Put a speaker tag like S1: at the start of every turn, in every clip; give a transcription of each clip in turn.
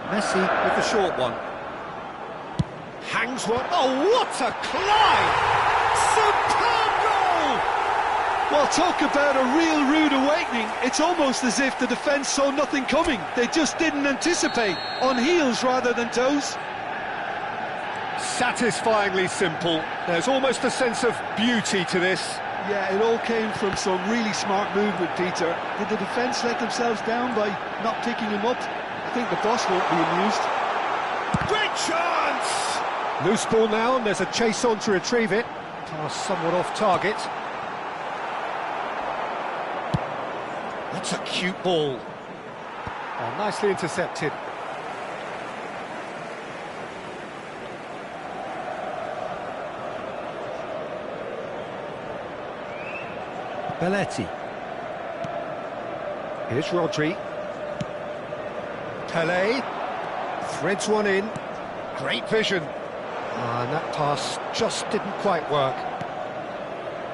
S1: Messi with the short one. Hangs one. Oh, what a climb! Superb goal!
S2: Well, talk about a real rude awakening. It's almost as if the defence saw nothing coming. They just didn't anticipate, on heels rather than toes.
S1: Satisfyingly simple. There's almost a sense of beauty to this.
S2: Yeah, it all came from some really smart movement, Peter. Did the defence let themselves down by not picking him up? I think the boss won't be amused.
S1: Great chance! Loose ball now, and there's a chase on to retrieve it. Pass somewhat off target. That's a cute ball. Oh, nicely intercepted. Belletti. Here's Rodri. Pelé threads one in. Great vision. And that pass just didn't quite work.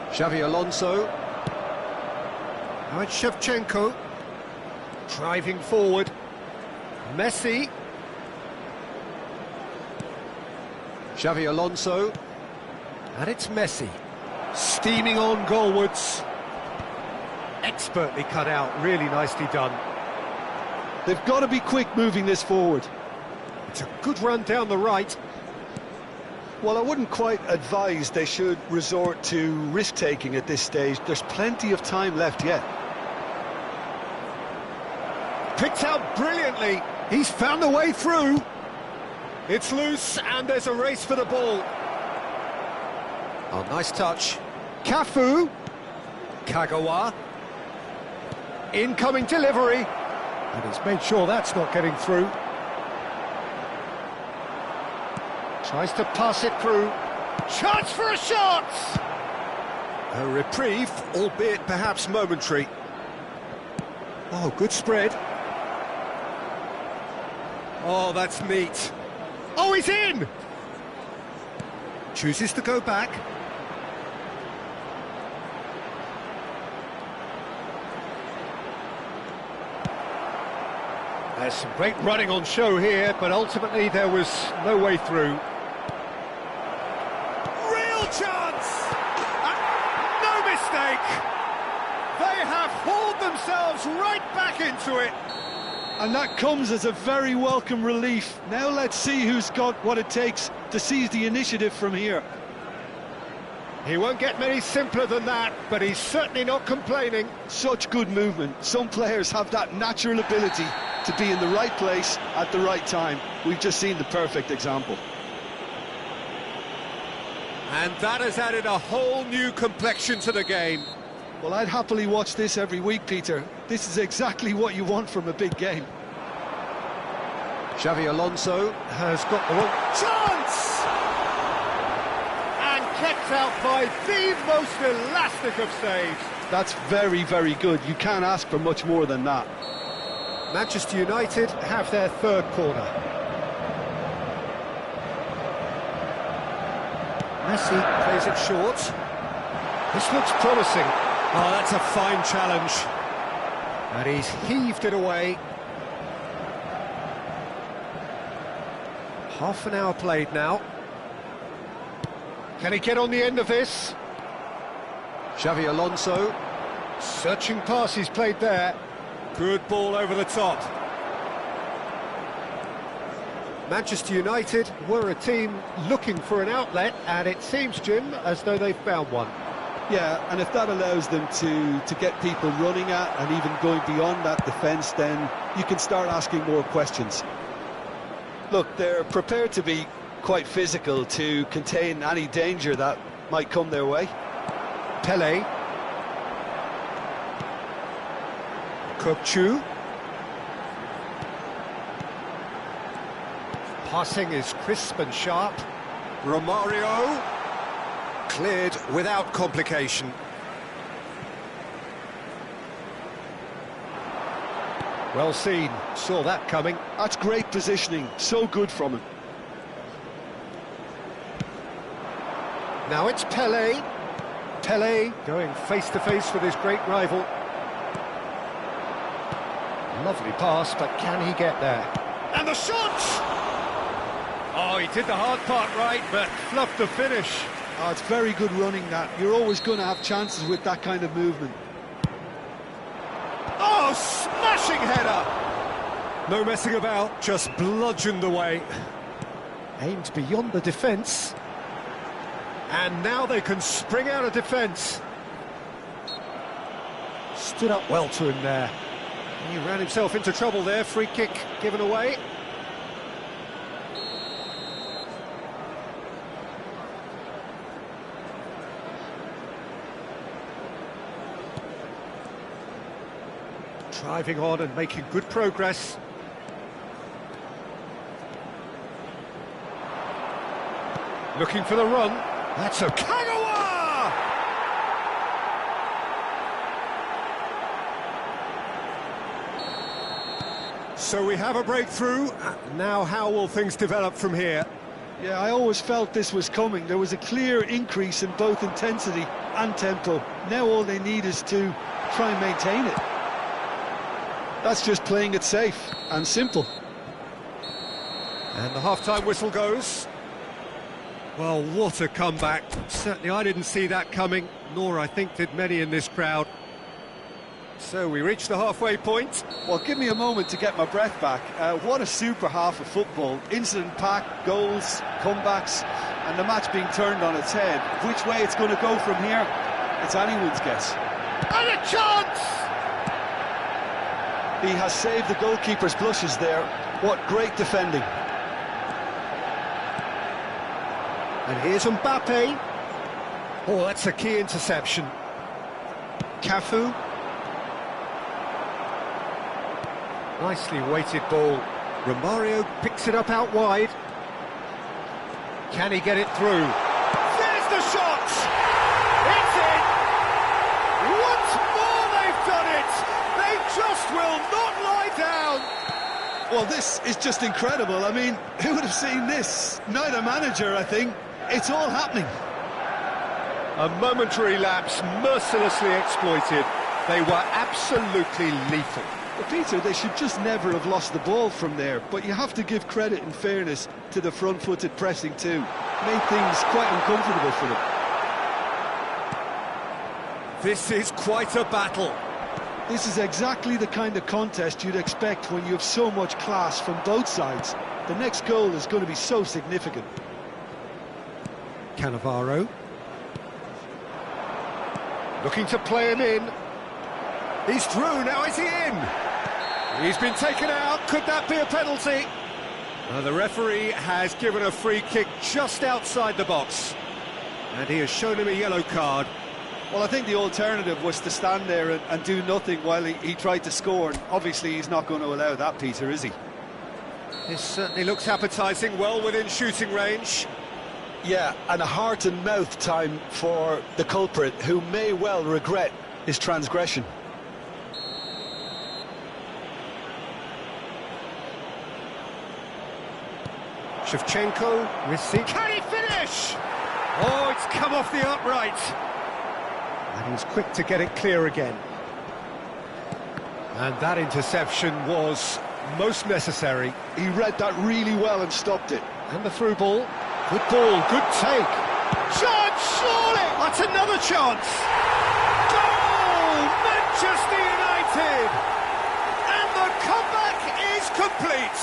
S1: Xavi Alonso. Now it's Shevchenko. Driving forward. Messi. Xavi Alonso. And it's Messi. Steaming on goalwards. Expertly cut out, really nicely done.
S2: They've got to be quick moving this forward.
S1: It's a good run down the right.
S2: Well, I wouldn't quite advise they should resort to risk-taking at this stage. There's plenty of time left yet.
S1: Picked out brilliantly. He's found a way through. It's loose, and there's a race for the ball. Oh, nice touch. Cafu. Kagawa. Incoming delivery. And he's made sure that's not getting through. Tries to pass it through. Chance for a shot! A reprieve, albeit perhaps momentary. Oh, good spread. Oh, that's neat. Oh, he's in! Chooses to go back. There's some great running on show here, but ultimately there was no way through. Real chance! No mistake! They have hauled themselves right back into it.
S2: And that comes as a very welcome relief. Now let's see who's got what it takes to seize the initiative from here.
S1: He won't get many simpler than that, but he's certainly not complaining.
S2: Such good movement. Some players have that natural ability to be in the right place at the right time. We've just seen the perfect example.
S1: And that has added a whole new complexion to the game.
S2: Well, I'd happily watch this every week, Peter. This is exactly what you want from a big game.
S1: Xavi Alonso has got the one. Chance! And kept out by the most elastic of saves.
S2: That's very, very good. You can't ask for much more than that.
S1: Manchester United have their third corner. Messi plays it short. This looks promising. Oh, that's a fine challenge. And he's heaved it away. Half an hour played now. Can he get on the end of this? Xavi Alonso. Searching pass he's played there. Good ball over the top. Manchester United were a team looking for an outlet, and it seems, Jim, as though they've found one.
S2: Yeah, and if that allows them to get people running at and even going beyond that defence, then you can start asking more questions. Look, they're prepared to be quite physical to contain any danger that might come their way.
S1: Pelé. Kokchu. Passing is crisp and sharp. Romario. Cleared without complication. Well seen, saw that coming.
S2: That's great positioning, so good from him.
S1: Now it's Pelé. Pelé going face-to-face with his great rival. Lovely pass, but can he get there? And the shot! Oh, he did the hard part right, but fluffed the finish.
S2: Oh, it's very good running, that. You're always going to have chances with that kind of movement.
S1: Oh, smashing header! No messing about, just bludgeoned away. Aimed beyond the defence. And now they can spring out of defence. Stood up well to him there. He ran himself into trouble there, free kick given away. Driving on and making good progress. Looking for the run. That's a Kagawa! So we have a breakthrough. Now how will things develop from here?
S2: Yeah, I always felt this was coming. There was a clear increase in both intensity and tempo. Now all they need is to try and maintain it. That's just playing it safe and simple.
S1: And the half-time whistle goes. Well, what a comeback. Certainly I didn't see that coming, nor I think did many in this crowd. So we reach the halfway point.
S2: Well, give me a moment to get my breath back. What a super half of football. Incident-packed, goals, comebacks, and the match being turned on its head. Which way it's going to go from here, it's anyone's guess.
S1: And a chance!
S2: He has saved the goalkeeper's blushes there. What great defending.
S1: And here's Mbappe. Oh, that's a key interception. Cafu. Nicely weighted ball. Romario picks it up out wide. Can he get it through? There's the shot! It's in! Once more they've done it! They just will not lie down!
S2: Well, this is just incredible. I mean, who would have seen this? Neither manager, I think. It's all happening.
S1: A momentary lapse, mercilessly exploited. They were absolutely lethal.
S2: Well, Peter, they should just never have lost the ball from there, but you have to give credit and fairness to the front-footed pressing too. Made things quite uncomfortable for them.
S1: This is quite a battle.
S2: This is exactly the kind of contest you'd expect when you have so much class from both sides. The next goal is going to be so significant.
S1: Cannavaro. Looking to play him in. He's through, now is he in? He's been taken out, could that be a penalty? The referee has given a free kick just outside the box. And he has shown him a yellow card.
S2: Well, I think the alternative was to stand there and do nothing while he tried to score. And obviously he's not going to allow that, Peter, is he?
S1: This certainly looks appetising, well within shooting range.
S2: Yeah, and a heart and mouth time for the culprit, who may well regret his transgression.
S1: Shevchenko, receive. Can he finish? Oh, it's come off the upright. And he's quick to get it clear again. And that interception was most necessary.
S2: He read that really well and stopped it.
S1: And the through ball. Good ball, good take. Chance, surely! That's another chance! Goal! Manchester United! And the comeback is complete!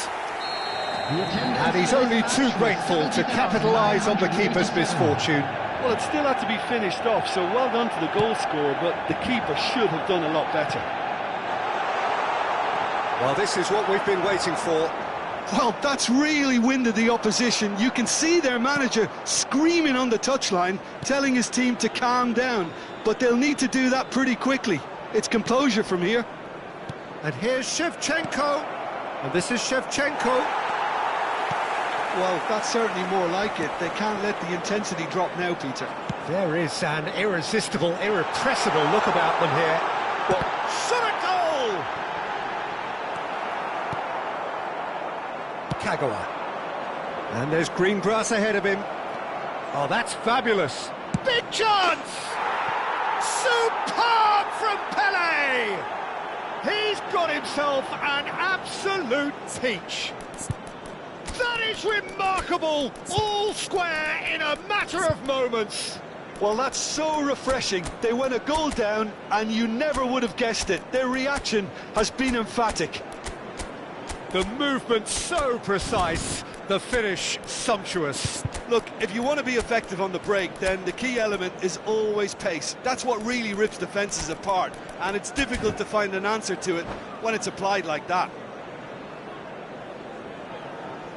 S1: And he's only too grateful to capitalise on the keeper's misfortune.
S2: Well, it still had to be finished off, so well done to the goal scorer, but the keeper should have done a lot better.
S1: Well, this is what we've been waiting for.
S2: Well, that's really winded the opposition. You can see their manager screaming on the touchline, telling his team to calm down, but they'll need to do that pretty quickly. It's composure from here.
S1: And here's Shevchenko. And this is Shevchenko.
S2: Well, that's certainly more like it. They can't let the intensity drop now, Peter.
S1: There is an irresistible, irrepressible look about them here. Well, shot a goal! Kagawa. And there's green grass ahead of him. Oh, that's fabulous. Big chance! Superb from Pele! He's got got himself an absolute peach. That is remarkable! All square in a matter of moments.
S2: Well, that's so refreshing. They went a goal down, and you never would have guessed it. Their reaction has been emphatic.
S1: The movement so precise, the finish sumptuous.
S2: Look, if you want to be effective on the break, then the key element is always pace. That's what really rips defences apart, and it's difficult to find an answer to it when it's applied like that.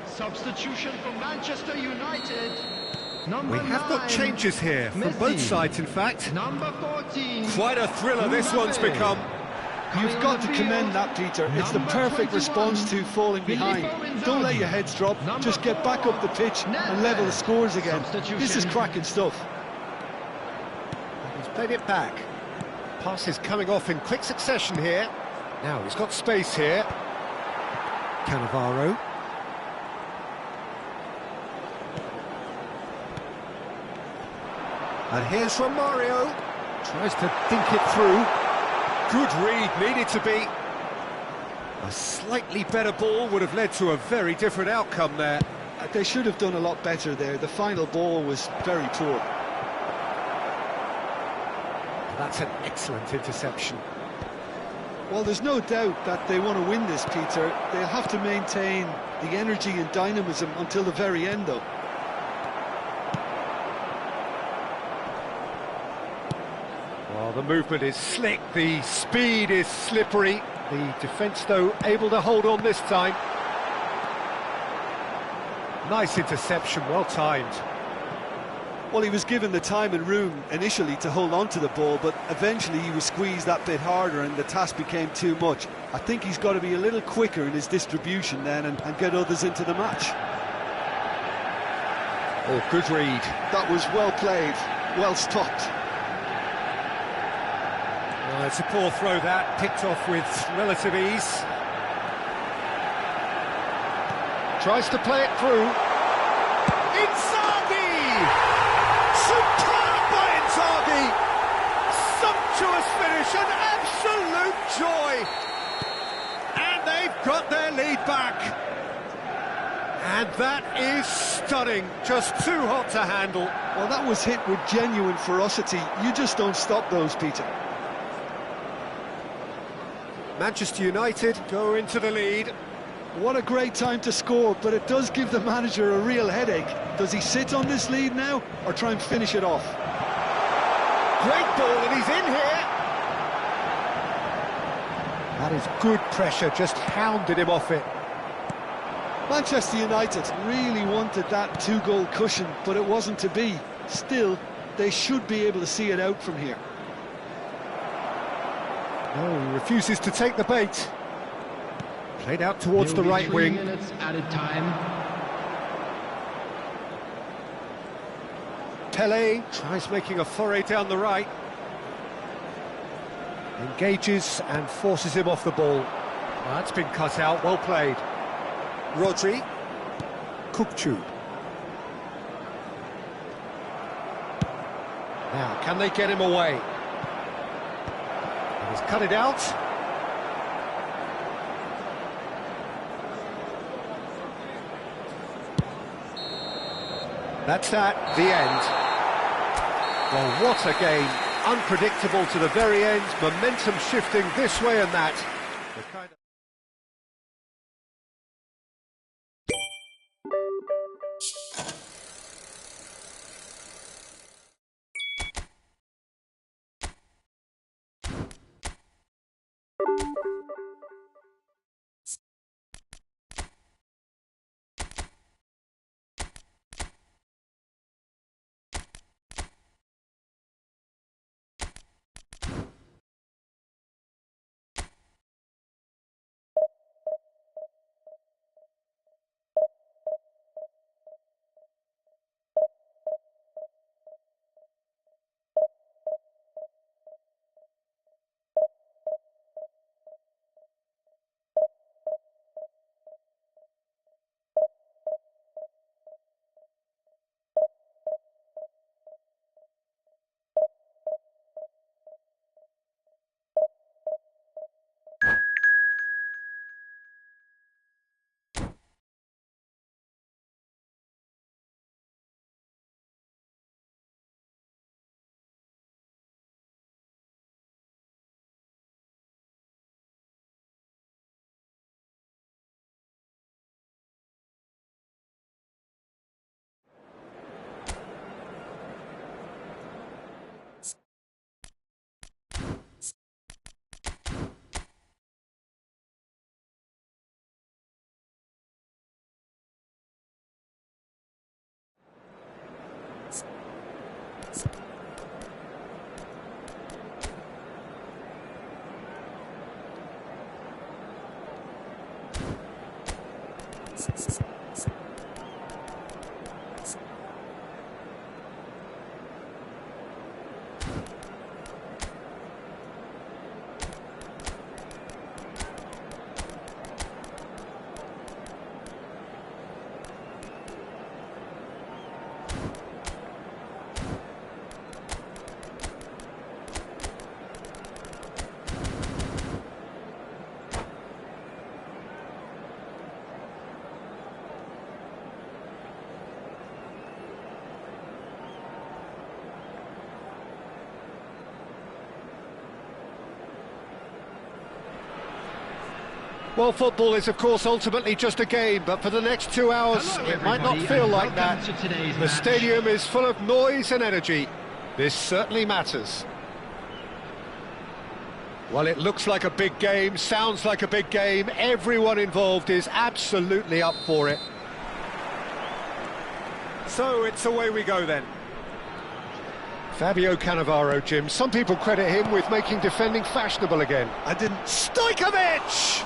S3: Substitution for Manchester United.
S1: We have got changes here from both sides, in fact.
S3: Number 14.
S1: Quite a thriller this one's become.
S2: You've got to commend that, Peter. It's the perfect response to falling behind. Don't let your heads drop. Just get back up the pitch and level the scores again. This is cracking stuff.
S1: He's played it back. Pass is coming off in quick succession here. Now he's got space here. Cannavaro. And here's from Mario. Tries to think it through. Good read, needed to be. A slightly better ball would have led to a very different outcome there.
S2: They should have done a lot better there. The final ball was very poor.
S1: That's an excellent interception.
S2: Well, there's no doubt that they want to win this, Peter. They'll have to maintain the energy and dynamism until the very end, though.
S1: Well, the movement is slick, the speed is slippery. The defence, though, able to hold on this time. Nice interception, well timed.
S2: Well, he was given the time and room initially to hold on to the ball, but eventually he was squeezed that bit harder and the task became too much. I think he's got to be a little quicker in his distribution then and get others into the match.
S1: Oh, good read.
S2: That was well played, well stopped.
S1: It's a poor throw that, picked off with relative ease. Tries to play it through. Inzaghi! Superb by Inzaghi! Sumptuous finish, an absolute joy! And they've got their lead back. And that is stunning, just too hot to handle.
S2: Well, that was hit with genuine ferocity. You just don't stop those, Peter.
S1: Manchester United go into the lead.
S2: What a great time to score, but it does give the manager a real headache. Does he sit on this lead now, or try and finish it off?
S1: Great ball, and he's in here. That is good pressure, just hounded him off it.
S2: Manchester United really wanted that two-goal cushion, but it wasn't to be. Still, they should be able to see it out from here.
S1: No, he refuses to take the bait. Played out towards the right wing.
S3: 3 minutes added time.
S1: Pele tries making a foray down the right. Engages and forces him off the ball. Well, that's been cut out, well played. Rodri. Kukçu. Now, can they get him away? And he's cut it out. That's that, the end. Well, what a game. Unpredictable to the very end, momentum shifting this way and that. The kind of Well, football is, of course, ultimately just a game, but for the next 2 hours,
S3: Hello,
S1: it might not
S3: everybody,
S1: feel
S3: and
S1: like that.
S3: welcome to today's
S1: The
S3: match.
S1: stadium is full of noise and energy. This certainly matters. Well, it looks like a big game, sounds like a big game. Everyone involved is absolutely up for it. So it's away we go then. Fabio Cannavaro, Jim. Some people credit him with making defending fashionable again.
S2: I didn't...
S1: Stojkovic!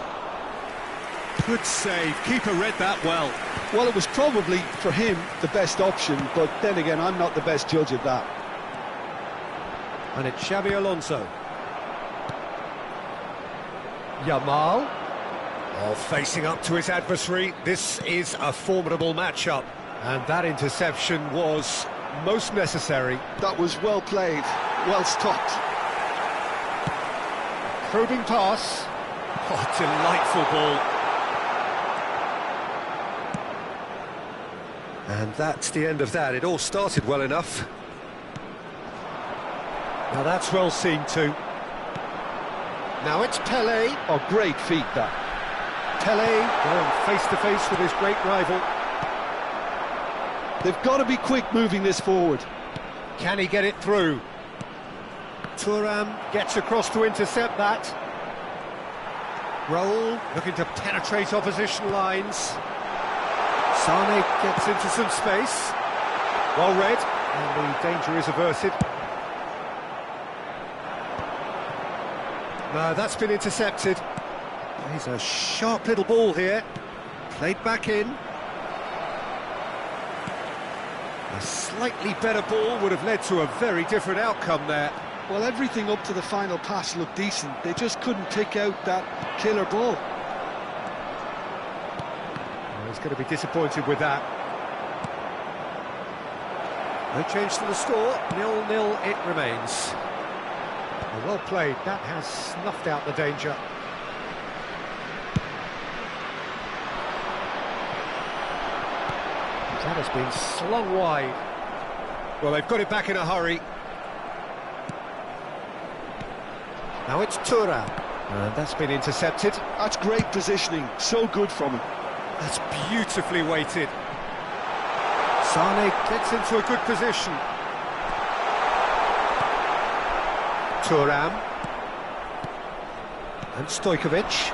S2: Good save. Keeper read that well. Well, it was probably, for him, the best option, but then again, I'm not the best judge of that.
S1: And it's Xabi Alonso. Yamal. Oh, facing up to his adversary. This is a formidable matchup. And that interception was most necessary.
S2: That was well played, well stopped.
S1: Probing pass. Oh, delightful ball. And that's the end of that. It all started well enough. Now that's well seen too. Now it's Pele.
S2: Oh, great feat, that.
S1: Pele going face to face with his great rival.
S2: They've got to be quick moving this forward.
S1: Can he get it through? Thuram gets across to intercept that. Raul looking to penetrate opposition lines. Sane gets into some space. Well read, and the danger is averted. No, that's been intercepted. He's a sharp little ball here. Played back in. A slightly better ball would have led to a very different outcome there.
S2: Well, everything up to the final pass looked decent. They just couldn't pick out that killer ball.
S1: Well, he's going to be disappointed with that. No change to the score, 0-0 it remains. Well played, that has snuffed out the danger. That has been slung wide. Well, they've got it back in a hurry. Now it's Thuram, and that's been intercepted.
S2: That's great positioning, so good from him.
S1: That's beautifully weighted. Sane gets into a good position. Thuram. And Stojkovic.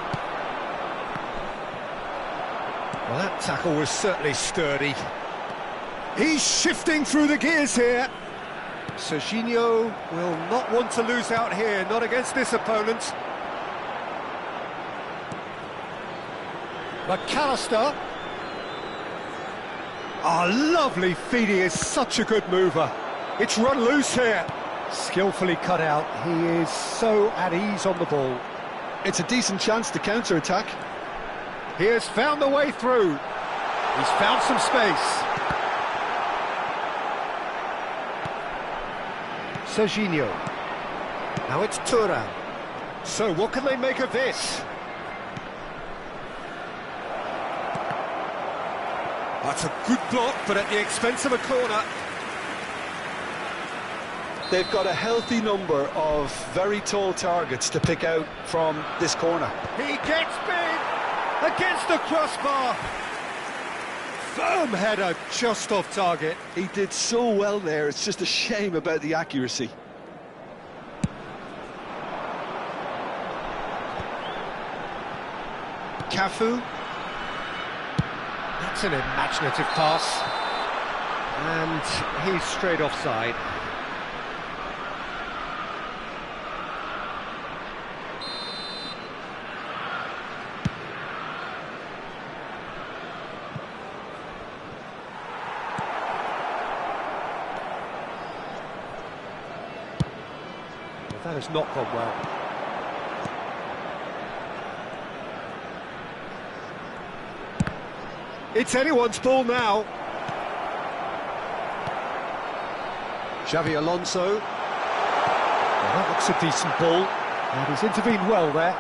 S1: Well, that tackle was certainly sturdy. He's shifting through the gears here. Serginho will not want to lose out here, not against this opponent. McAllister. Oh, lovely feed, he is such a good mover. It's run loose here. Skillfully cut out, he is so at ease on the ball.
S2: It's a decent chance to counter-attack.
S1: He has found the way through. He's found some space. Serginho. Now it's Thuram. So what can they make of this? That's a good block, but at the expense of a corner.
S2: They've got a healthy number of very tall targets to pick out from this corner.
S1: He gets big against the crossbar. Firm header just off target.
S2: He did so well there, it's just a shame about the accuracy.
S1: Cafu. That's an imaginative pass. And he's straight offside. That has not gone well. It's anyone's ball now. Xavi Alonso. Well, that looks a decent ball. And he's intervened well there.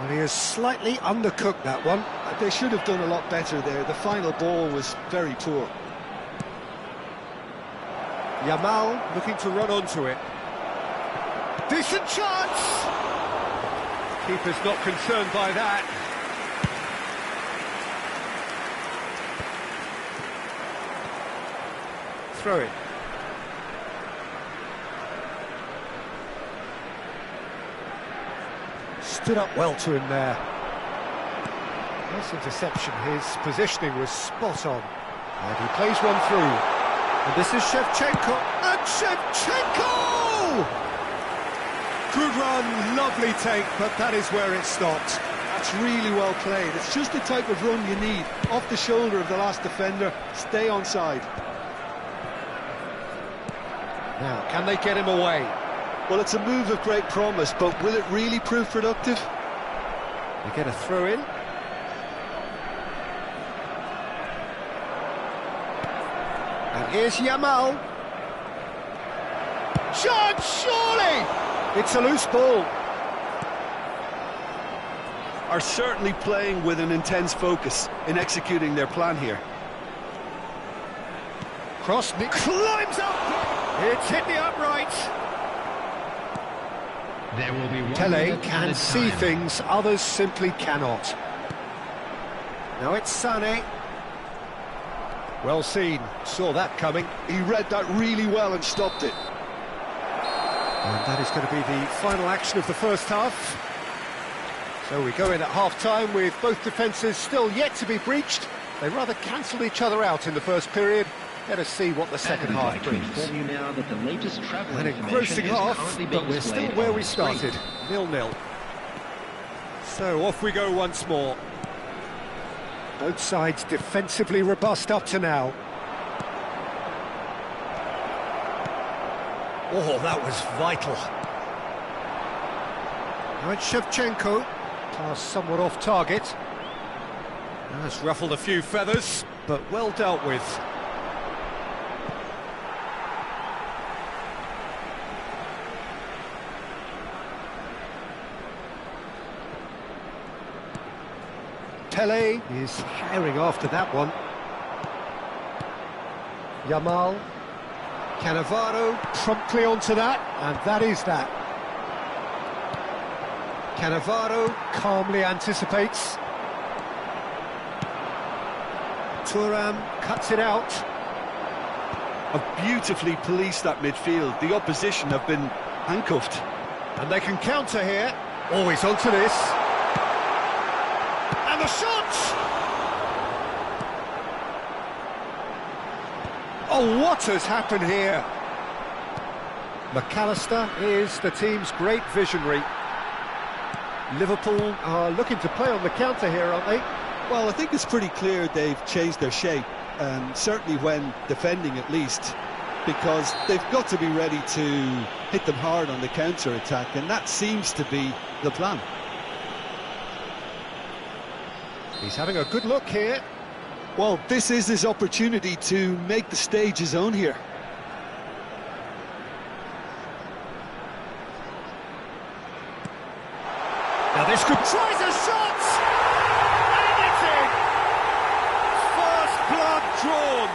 S1: And he has slightly undercooked that one.
S2: They should have done a lot better there. The final ball was very poor.
S1: Yamal looking to run onto it. Decent chance! Keeper's not concerned by that. Throw it. Stood up well to him there. Nice interception. His positioning was spot on. And he plays one through. And this is Shevchenko. And Shevchenko! Good run, lovely take, but that is where it stopped.
S2: That's really well played. It's just the type of run you need. Off the shoulder of the last defender, stay onside.
S1: Now, can they get him away?
S2: Well, it's a move of great promise, but will it really prove productive?
S1: They get a throw in. And here's Yamal. Shot, surely! It's a loose ball.
S2: Are certainly playing with an intense focus in executing their plan here.
S1: Cross, climbs up. It's hit the upright.
S3: There will be 1
S1: Tele
S3: minute
S1: can
S3: added
S1: see
S3: time.
S1: things others simply cannot. Now it's Sané. Well seen, saw that coming.
S2: He read that really well and stopped it.
S1: And that is going to be the final action of the first half. So we go in at half-time with both defences still yet to be breached. They rather cancelled each other out in the first period. Let us see what the second
S3: And
S1: half
S3: I'd like to
S1: brings.
S3: inform you now that the latest travel
S1: An
S3: information
S1: engrossing
S3: is
S1: half,
S3: currently
S1: but
S3: being
S1: we're still
S3: displayed
S1: where
S3: on
S1: we
S3: the screen.
S1: started, 0-0. So off we go once more. Both sides defensively robust up to now. Oh, that was vital. Now it's Shevchenko. Pass somewhat off target. That's ruffled a few feathers, but well dealt with. Pele is herring after that one. Yamal. Cannavaro promptly onto that, and that is that. Cannavaro calmly anticipates. Thuram cuts it out.
S2: Have beautifully policed that midfield. The opposition have been handcuffed.
S1: And they can counter here. Always onto this. And the shot! Oh, what has happened here? McAllister is the team's great visionary. Liverpool are looking to play on the counter here, aren't they?
S2: Well, I think it's pretty clear they've changed their shape, certainly when defending at least, because they've got to be ready to hit them hard on the counter-attack, and that seems to be the plan.
S1: He's having a good look here.
S2: Well, this is his opportunity to make the stage his own here.
S1: Now this could... Tries a shot! And it's in! First blood drawn.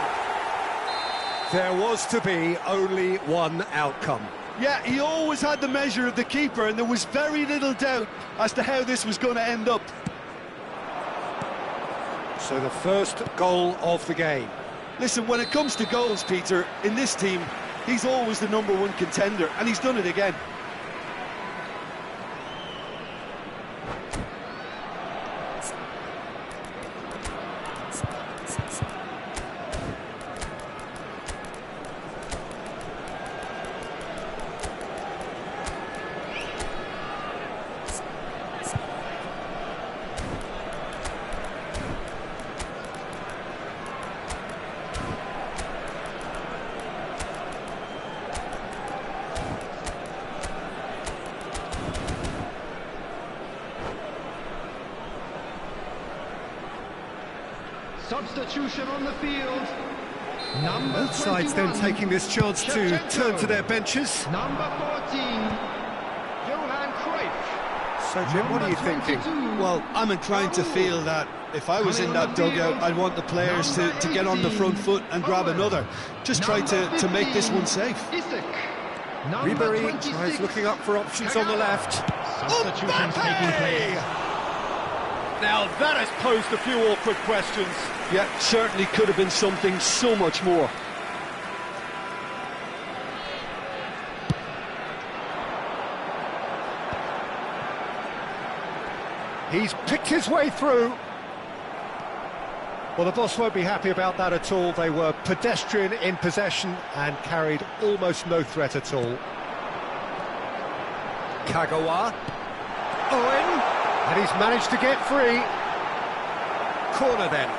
S1: There was to be only one outcome.
S2: Yeah, he always had the measure of the keeper, and there was very little doubt as to how this was going to end up.
S1: So the first goal of the game.
S2: Listen, when it comes to goals, Peter, in this team, he's always the #1 contender, and he's done it again.
S3: Substitution on the field. Number
S1: Both sides then
S3: 21,
S1: taking this chance to
S3: Shevchenko.
S1: turn to their benches.
S3: Number 14, Johan Cruyff.
S1: So, Jim, what are you
S3: Number
S1: thinking?
S3: 22,
S2: Well, I'm inclined to feel that if I was in that dugout, I'd want the players to get on the front foot and grab another. Just try to make this one safe.
S3: Isaac. Number
S1: Ribery
S3: 26,
S1: tries looking up for options on the left.
S3: Substitutions taking place.
S1: Now that has posed a few awkward questions.
S2: Yeah, certainly could have been something so much more.
S1: He's picked his way through. Well, the boss won't be happy about that at all. They were pedestrian in possession and carried almost no threat at all. Kagawa. Owen. And he's managed to get free. Corner then.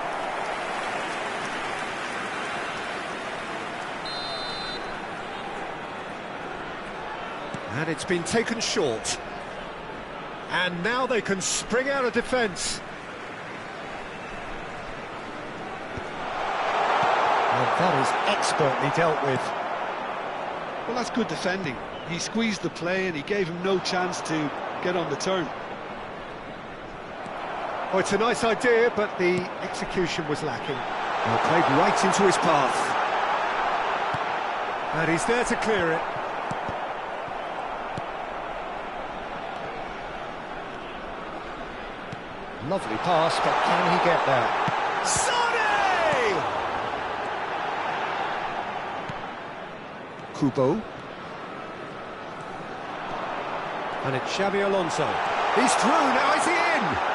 S1: And it's been taken short. And now they can spring out of defence. And that is expertly dealt with.
S2: Well, that's good defending. He squeezed the play and he gave him no chance to get on the turn.
S1: Oh, it's a nice idea, but the execution was lacking. Well, played right into his path. And he's there to clear it. Lovely pass, but can he get there? Sane! Kubo. And it's Xabi Alonso. He's through, now is he in?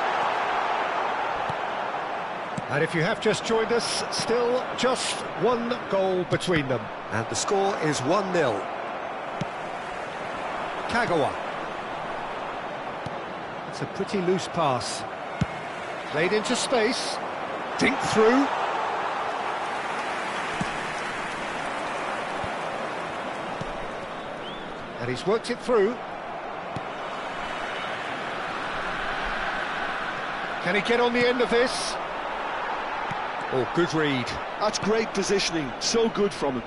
S1: And if you have just joined us, still just one goal between them. And the score is 1-0. Kagawa. It's a pretty loose pass. Played into space. Dink through. And he's worked it through. Can he get on the end of this? Oh, good read.
S2: That's great positioning, so good from him.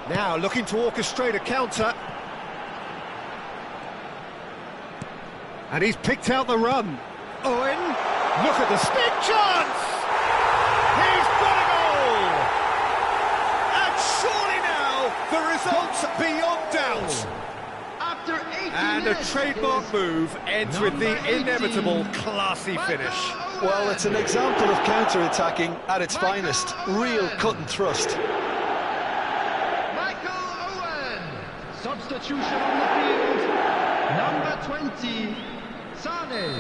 S1: Now looking to orchestrate a counter. And he's picked out the run. Owen, look at the big chance! He's got a goal! And surely now, the result's beyond doubt.
S3: After 18
S1: And a
S3: minutes,
S1: trademark
S3: is
S1: move ends with the
S3: number 18,
S1: inevitable classy finish.
S3: Michael
S2: Well,
S3: Owen.
S2: it's an example of counter-attacking at its finest. Real cut and thrust.
S3: Michael Owen. Substitution on the field. Number 20, Sane.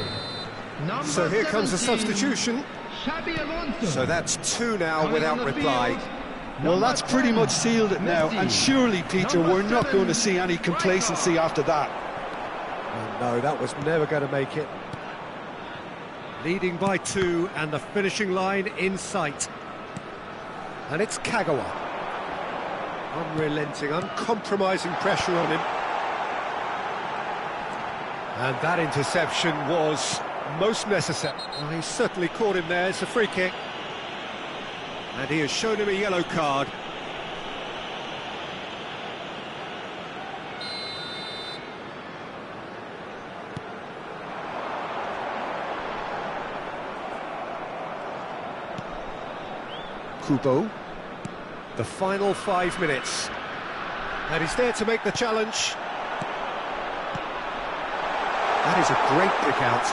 S3: Number
S1: So here comes the
S3: 17,
S1: substitution.
S3: Xabi Alonso.
S1: So that's two now
S3: Coming
S1: without
S3: on the
S1: reply.
S3: field,
S2: Well,
S3: number
S2: that's pretty
S3: 10,
S2: much sealed it now.
S3: Messi.
S2: And surely, Peter,
S3: Number
S2: we're not
S3: 7,
S2: going to see any complacency after that.
S1: Oh, no, that was never going to make it. Leading by 2 and the finishing line in sight. And it's Kagawa. Unrelenting, uncompromising pressure on him. And that interception was most necessary. Well, he certainly caught him there. It's a free kick. And he has shown him a yellow card. Kubo. The final 5 minutes. And he's there to make the challenge. That is a great pick out.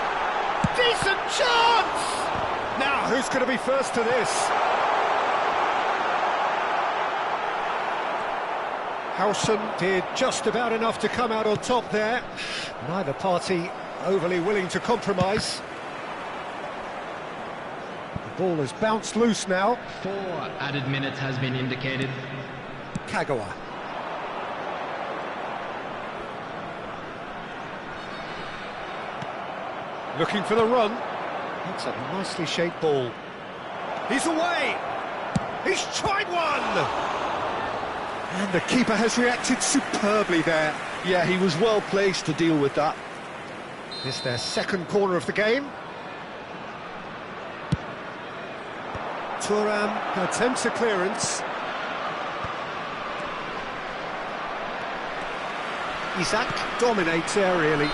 S1: Decent chance! Now, who's going to be first to this? Howson did just about enough to come out on top there. Neither party overly willing to compromise. The ball has bounced loose now.
S3: 4 added minutes has been indicated.
S1: Kagawa. Looking for the run. That's a nicely shaped ball. He's away! He's tried one! And the keeper has reacted superbly there.
S2: Yeah, he was well placed to deal with that.
S1: It's their second corner of the game. Thuram attempts a clearance. Isaac dominates aerially.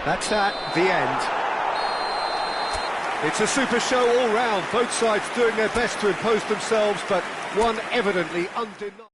S1: That's that, the end. It's a super show all round, both sides doing their best to impose themselves, but one evidently undeniable.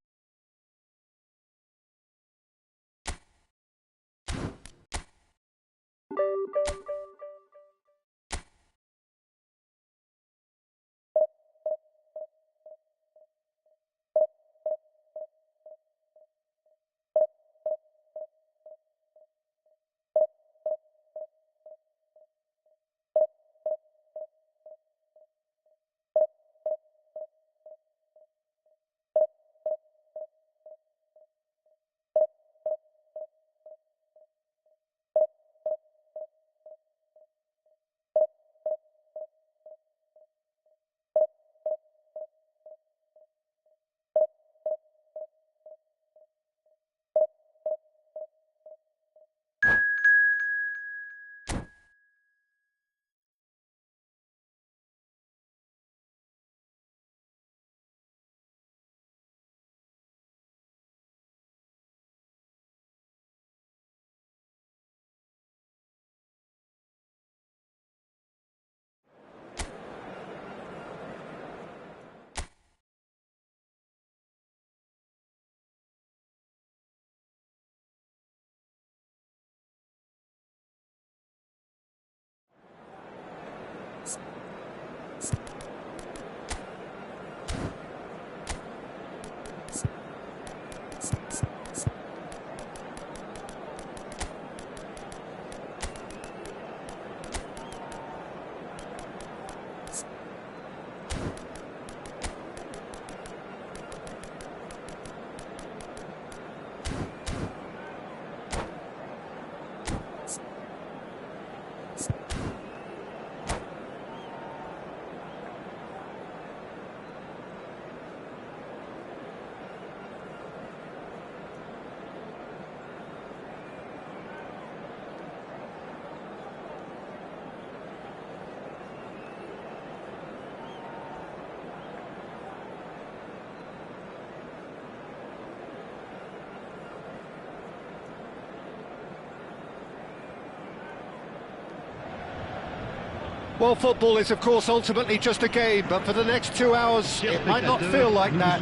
S1: Well, football is, of course, ultimately just a game, but for the next 2 hours, it might not feel like that.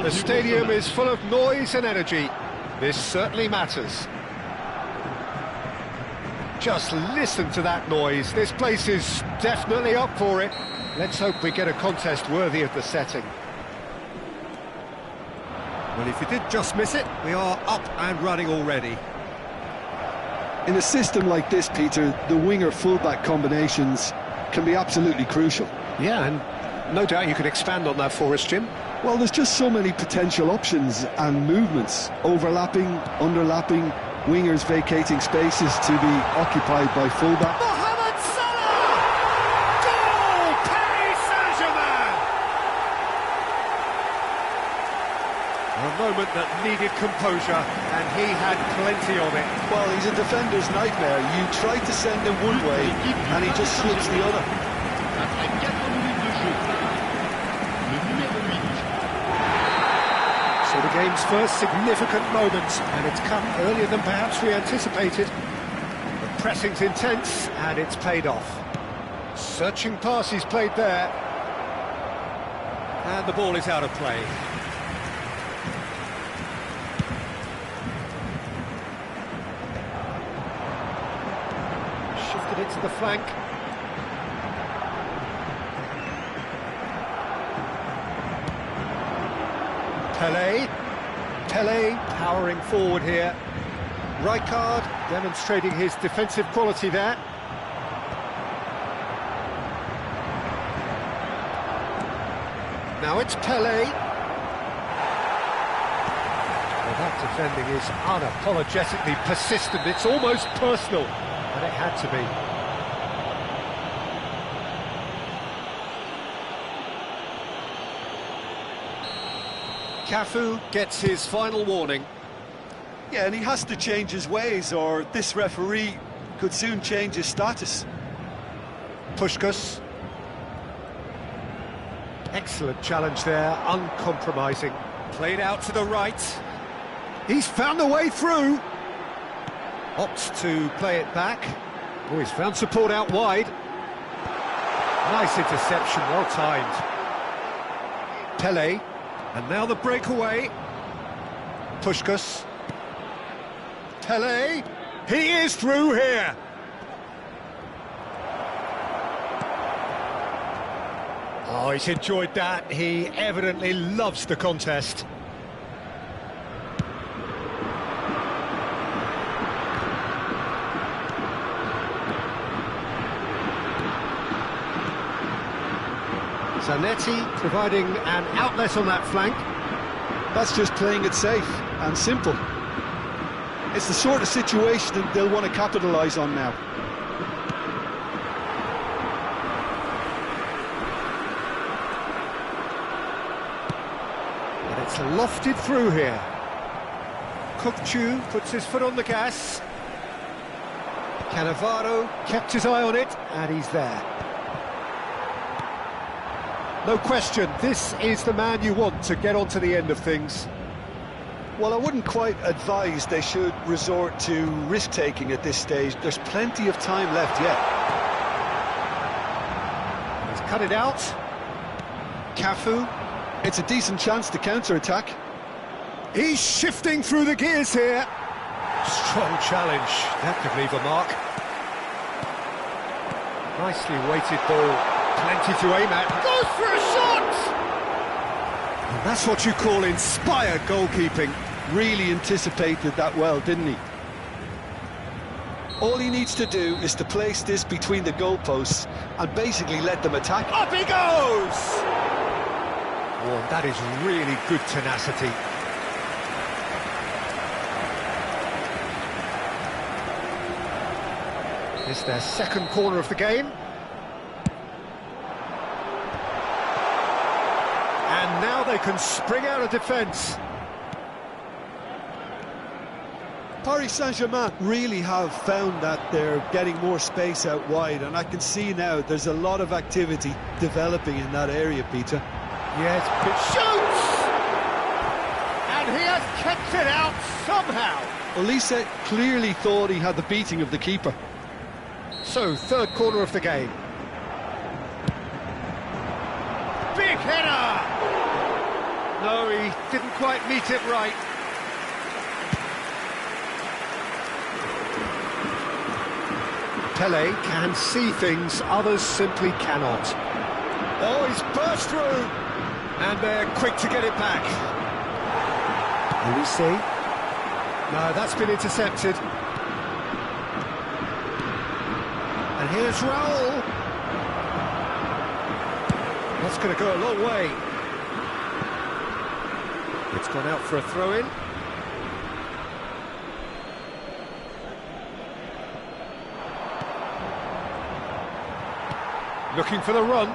S1: The stadium is full of noise and energy. This certainly matters. Just listen to that noise. This place is definitely up for it. Let's hope we get a contest worthy of the setting. Well, if you did just miss it, we are up and running already.
S2: In a system like this, Peter, the winger-fullback combinations can be absolutely crucial.
S1: Yeah, and no doubt you could expand on that for us, Jim.
S2: Well, there's just so many potential options and movements, overlapping, underlapping, wingers vacating spaces to be occupied by fullback.
S1: Mohamed Salah! Goal! Paris Saint-Germain! A moment that needed composure, and he had plenty of it.
S2: Well, he's a defender's nightmare. You try to send him one way, and he just slips the other.
S1: So the game's first significant moment, and it's come earlier than perhaps we anticipated. The pressing's intense, and it's paid off. Searching pass he's played there. And the ball is out of play. Shifted it to the flank. Pele powering forward here. Rijkaard demonstrating his defensive quality there. Now it's Pele. Well, that defending is unapologetically persistent. It's almost personal, and it had to be. Cafu gets his final warning.
S2: Yeah, and he has to change his ways, or this referee could soon change his status.
S1: Puskás. Excellent challenge there, uncompromising. Played out to the right. He's found a way through. Opts to play it back. Oh, he's found support out wide. Nice interception, well timed. Pele, and now the breakaway. Puskás. Pele, he is through here. Oh, he's enjoyed that. He evidently loves the contest. Zanetti providing an outlet on that flank.
S2: That's just playing it safe and simple. It's the sort of situation that they'll want to capitalise on now.
S1: And it's lofted through here. Kukçu puts his foot on the gas. Cannavaro kept his eye on it, and he's there. No question, this is the man you want to get onto the end of things.
S2: Well, I wouldn't quite advise they should resort to risk-taking at this stage. There's plenty of time left yet.
S1: He's cut it out. Cafu.
S2: It's a decent chance to counter-attack.
S1: He's shifting through the gears here. Strong challenge. That could leave a mark. Nicely weighted ball. Plenty to aim at. Goes for a shot! And that's what you call inspired goalkeeping.
S2: Really anticipated that well, didn't he? All he needs to do is to place this between the goalposts and basically let them attack.
S1: Up he goes! Oh, that is really good tenacity. It's their second corner of the game. And now they can spring out of defence.
S2: Paris Saint-Germain really have found that they're getting more space out wide, and I can see now there's a lot of activity developing in that area, Peter.
S1: Yes, it shoots! And he has kept it out somehow.
S2: Olise clearly thought he had the beating of the keeper.
S1: So, third corner of the game. Big header! No, he didn't quite meet it right. Pele can see things others simply cannot. Oh, he's burst through! And they're quick to get it back. Olise. No, that's been intercepted. And here's Raul. That's going to go a long way. It's gone out for a throw-in. Looking for the run.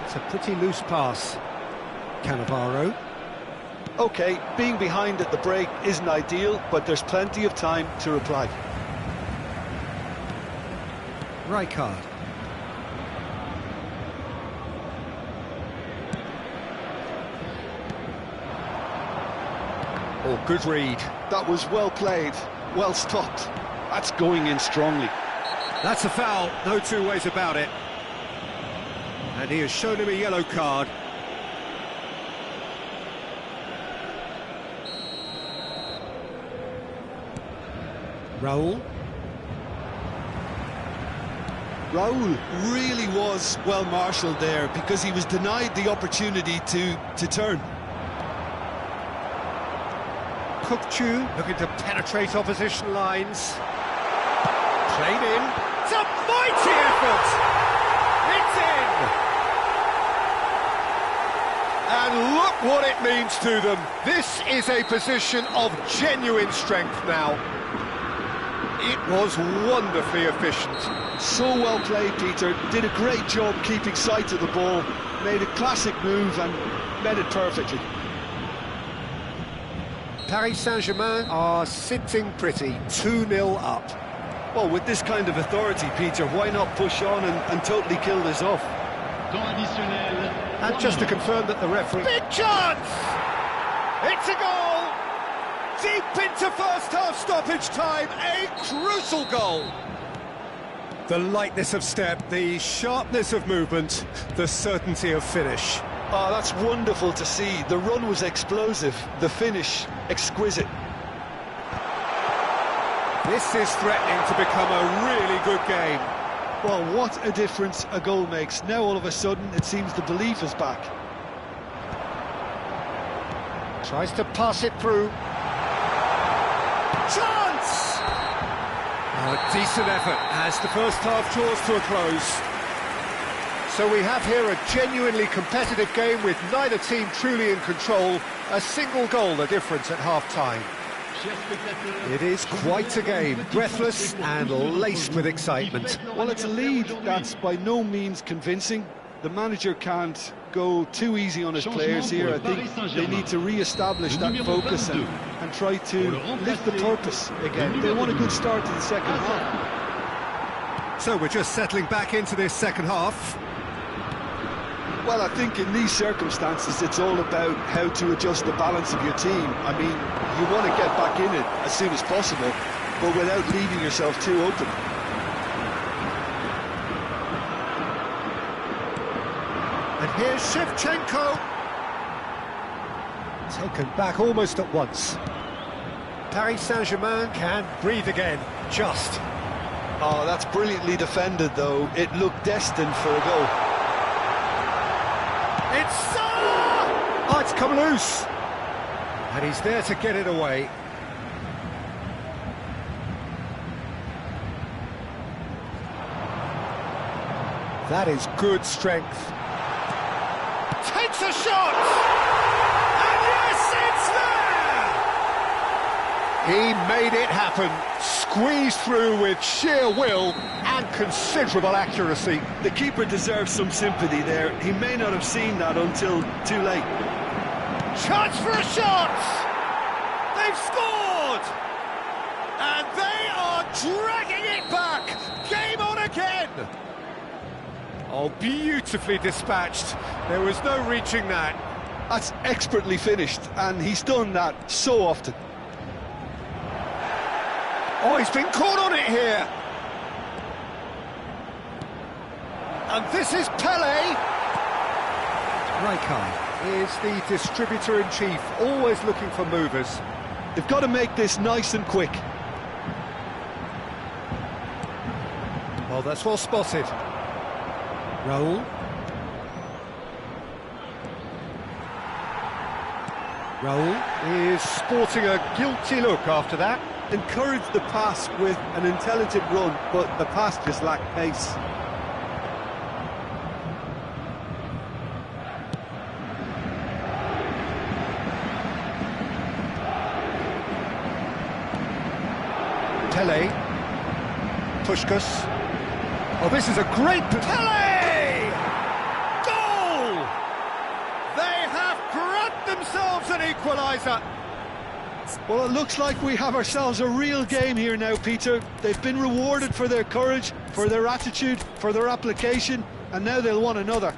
S1: It's a pretty loose pass. Cannavaro.
S2: OK, being behind at the break isn't ideal, but there's plenty of time to reply.
S1: Rijkaard. Oh, good read.
S2: That was well played, well stopped. That's going in strongly.
S1: That's a foul, no two ways about it. And he has shown him a yellow card. Raul.
S2: Raul really was well marshalled there because he was denied the opportunity to turn.
S1: Kukçu looking to penetrate opposition lines. Played in. It's a mighty effort! It's in! And look what it means to them. This is a position of genuine strength now. It was wonderfully efficient.
S2: So well played, Peter. Did a great job keeping sight of the ball. Made a classic move and met it perfectly.
S1: Paris Saint-Germain are sitting pretty, 2-0 up.
S2: Well, with this kind of authority, Peter, why not push on and totally kill this off?
S3: Temps additionnel.
S1: And just to confirm that the referee... Big chance! It's a goal! Deep into first half stoppage time, a crucial goal! The lightness of step, the sharpness of movement, the certainty of finish.
S2: Oh, that's wonderful to see. The run was explosive, the finish exquisite.
S1: This is threatening to become a really good game.
S2: Well, what a difference a goal makes. Now all of a sudden it seems the belief is back.
S1: Tries to pass it through. Chance! Oh, a decent effort as the first half draws to a close. So we have here a genuinely competitive game with neither team truly in control. A single goal the difference at half-time. It is quite a game, breathless and laced with excitement.
S2: Well, it's a lead that's by no means convincing. The manager can't go too easy on his players here. I think they need to re-establish that focus and try to lift the purpose again. They want a good start to the second half.
S1: So we're just settling back into this second half.
S2: Well, I think in these circumstances it's all about how to adjust the balance of your team. I mean, you want to get back in it as soon as possible, but without leaving yourself too open.
S1: And here's Shevchenko. Taken back almost at once. Paris Saint-Germain can breathe again, just.
S2: Oh, that's brilliantly defended, though. It looked destined for a goal.
S1: Oh, it's come loose. And he's there to get it away. That is good strength. Takes a shot! And yes, it's there! He made it happen. Squeezed through with sheer will and considerable accuracy.
S2: The keeper deserves some sympathy there. He may not have seen that until too late.
S1: Chance for a shot! They've scored! And they are dragging it back! Game on again! Oh, beautifully dispatched. There was no reaching that.
S2: That's expertly finished, and he's done that so often.
S1: Oh, he's been caught on it here. And this is Pele. Rijkaard is the distributor-in-chief, always looking for movers.
S2: They've got to make this nice and quick.
S1: Well, that's well spotted. Raul. Raul is sporting a guilty look after that.
S2: Encouraged the pass with an intelligent run, but the pass just lacked pace.
S1: Pele. Puskás. Oh, this is a great... Pele! Goal! They have grabbed themselves an equaliser.
S2: Well, it looks like we have ourselves a real game here now, Peter. They've been rewarded for their courage, for their attitude, for their application, and now they'll want another.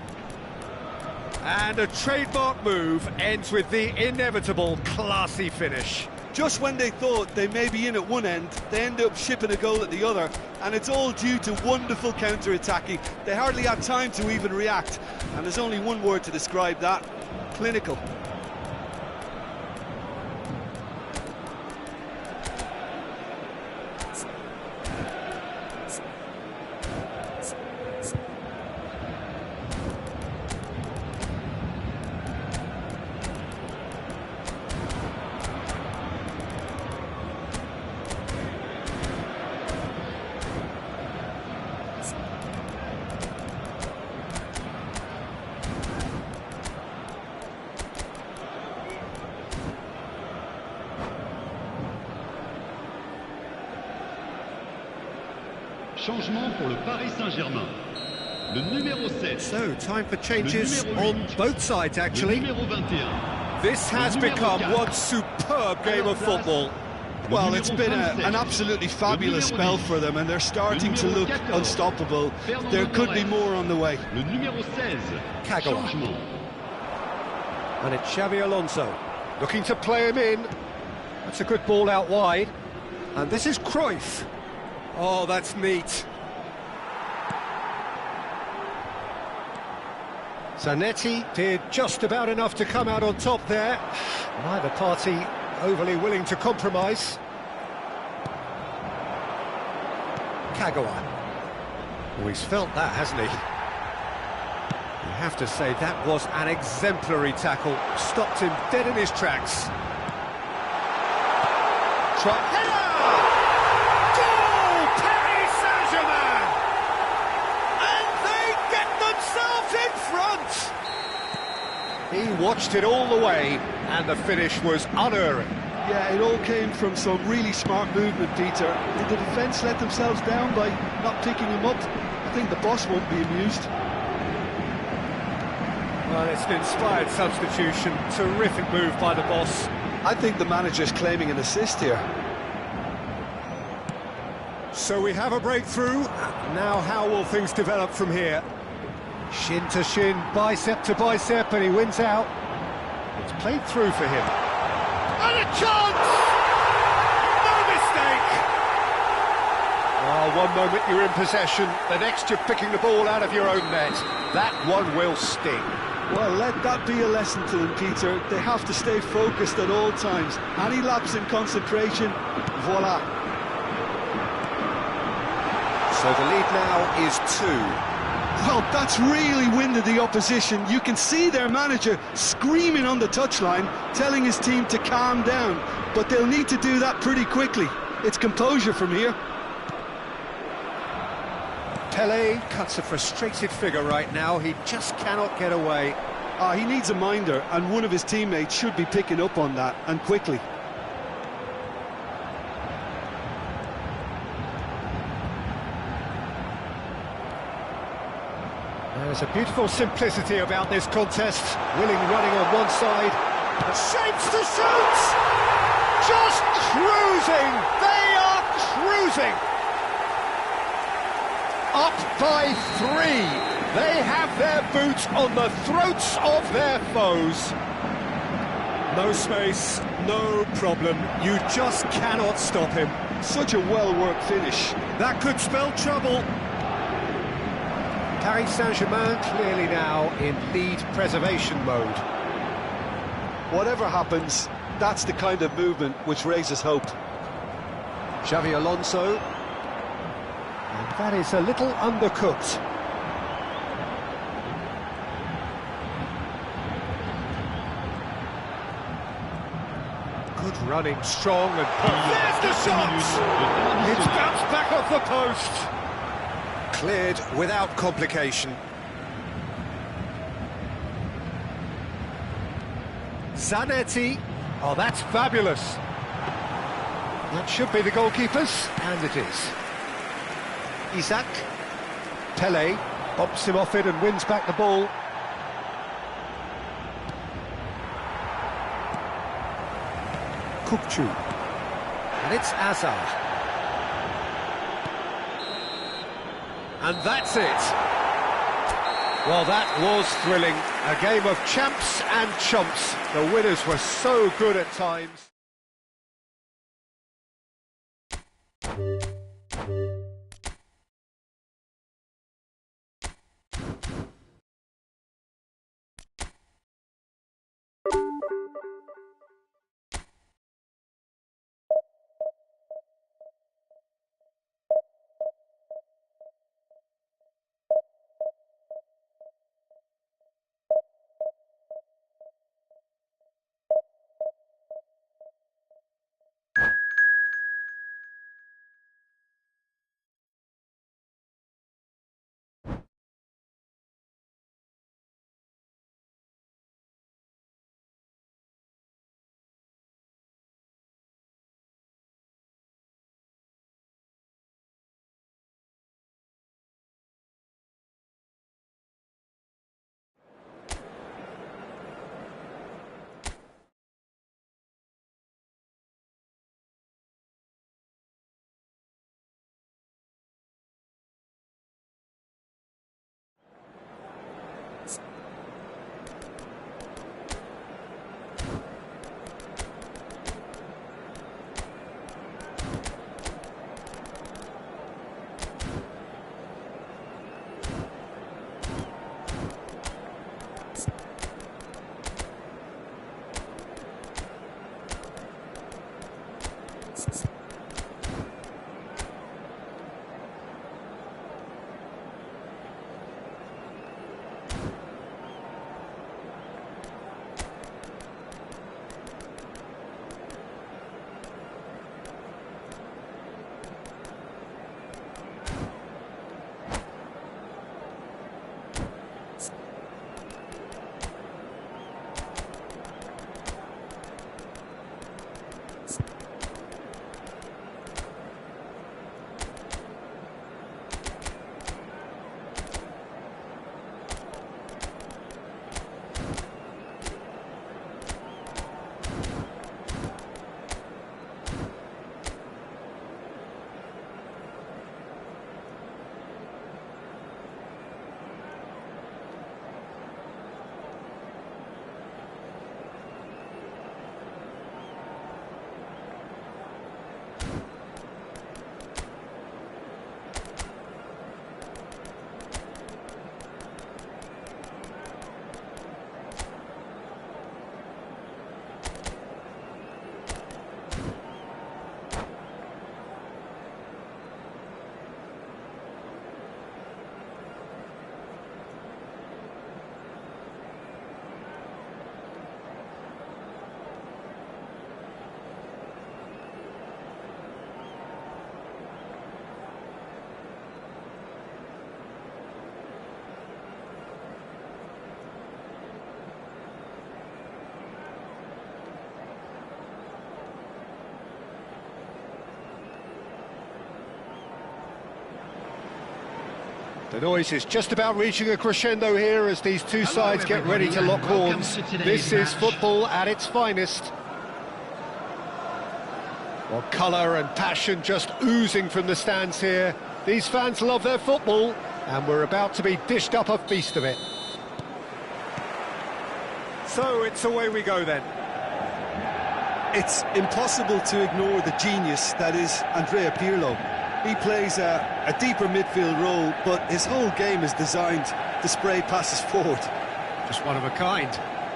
S1: And a trademark move ends with the inevitable classy finish.
S2: Just when they thought they may be in at one end, they end up shipping a goal at the other, and it's all due to wonderful counter-attacking. They hardly had time to even react, and there's only one word to describe that: clinical.
S3: Changement pour le Paris Saint-Germain. Le numéro 7.
S1: So, time for changes on both sides, actually.
S3: Le numéro 21.
S1: This has become one superb game of football.
S2: Well, it's been an absolutely fabulous spell for them, and they're starting to look unstoppable. There could be more on the way.
S3: Le numéro 16.
S1: Kagawa.
S3: Changement.
S1: And it's Xavi Alonso, looking to play him in. That's a good ball out wide. And this is Cruyff. Oh, that's neat. Zanetti did just about enough to come out on top there. Neither party overly willing to compromise. Kagawa. Oh, he's felt that, hasn't he? You have to say that was an exemplary tackle. Stopped him dead in his tracks. Header! Goal! Paris Saint-Germain! And they get themselves in front! He watched it all the way, and the finish was unerring.
S2: Yeah, it all came from some really smart movement, Peter. Did the defence let themselves down by not picking him up? I think the boss won't be amused.
S1: Well, it's an inspired substitution. Terrific move by the boss.
S2: I think the manager's claiming an assist here.
S1: So we have a breakthrough. Now how will things develop from here? Shin to shin, bicep to bicep, and he wins out. It's played through for him. And a chance! No mistake! Oh, one moment you're in possession, the next you're picking the ball out of your own net. That one will sting.
S2: Well, let that be a lesson to them, Peter. They have to stay focused at all times. Any lapse in concentration, voila.
S1: So the lead now is 2.
S2: Well, that's really winded the opposition. You can see their manager screaming on the touchline, telling his team to calm down. But they'll need to do that pretty quickly. It's composure from here.
S1: Pelé cuts a frustrated figure right now. He just cannot get away.
S2: He needs a minder, and one of his teammates should be picking up on that, and quickly.
S1: There's a beautiful simplicity about this contest. Willing running on one side, shapes to shoot! Just cruising! They are cruising! Up by 3. They have their boots on the throats of their foes. No space, no problem. You just cannot stop him.
S2: Such a well-worked finish.
S1: That could spell trouble. Paris Saint-Germain clearly now in lead preservation mode.
S2: Whatever happens, that's the kind of movement which raises hope.
S1: Xavi Alonso. And that is a little undercooked. Good running, strong and... There's the shot! It's bounced back off the post. Cleared without complication. Zanetti. Oh, that's fabulous. That should be the goalkeeper's, and it is. Isaac. Pelé bops him off it and wins back the ball. Kupchu. And it's Azar. And that's it. Well, that was thrilling. A game of champs and chumps. The winners were so good at times. The noise is just about reaching a crescendo here as these two sides get ready to lock horns. This is football at its finest. Well, colour and passion just oozing from the stands here. These fans love their football, and we're about to be dished up a feast of it. So it's away we go then.
S2: It's impossible to ignore the genius that is Andrea Pirlo. He plays a deeper midfield role, but his whole game is designed to spray passes forward.
S1: Just one of a kind.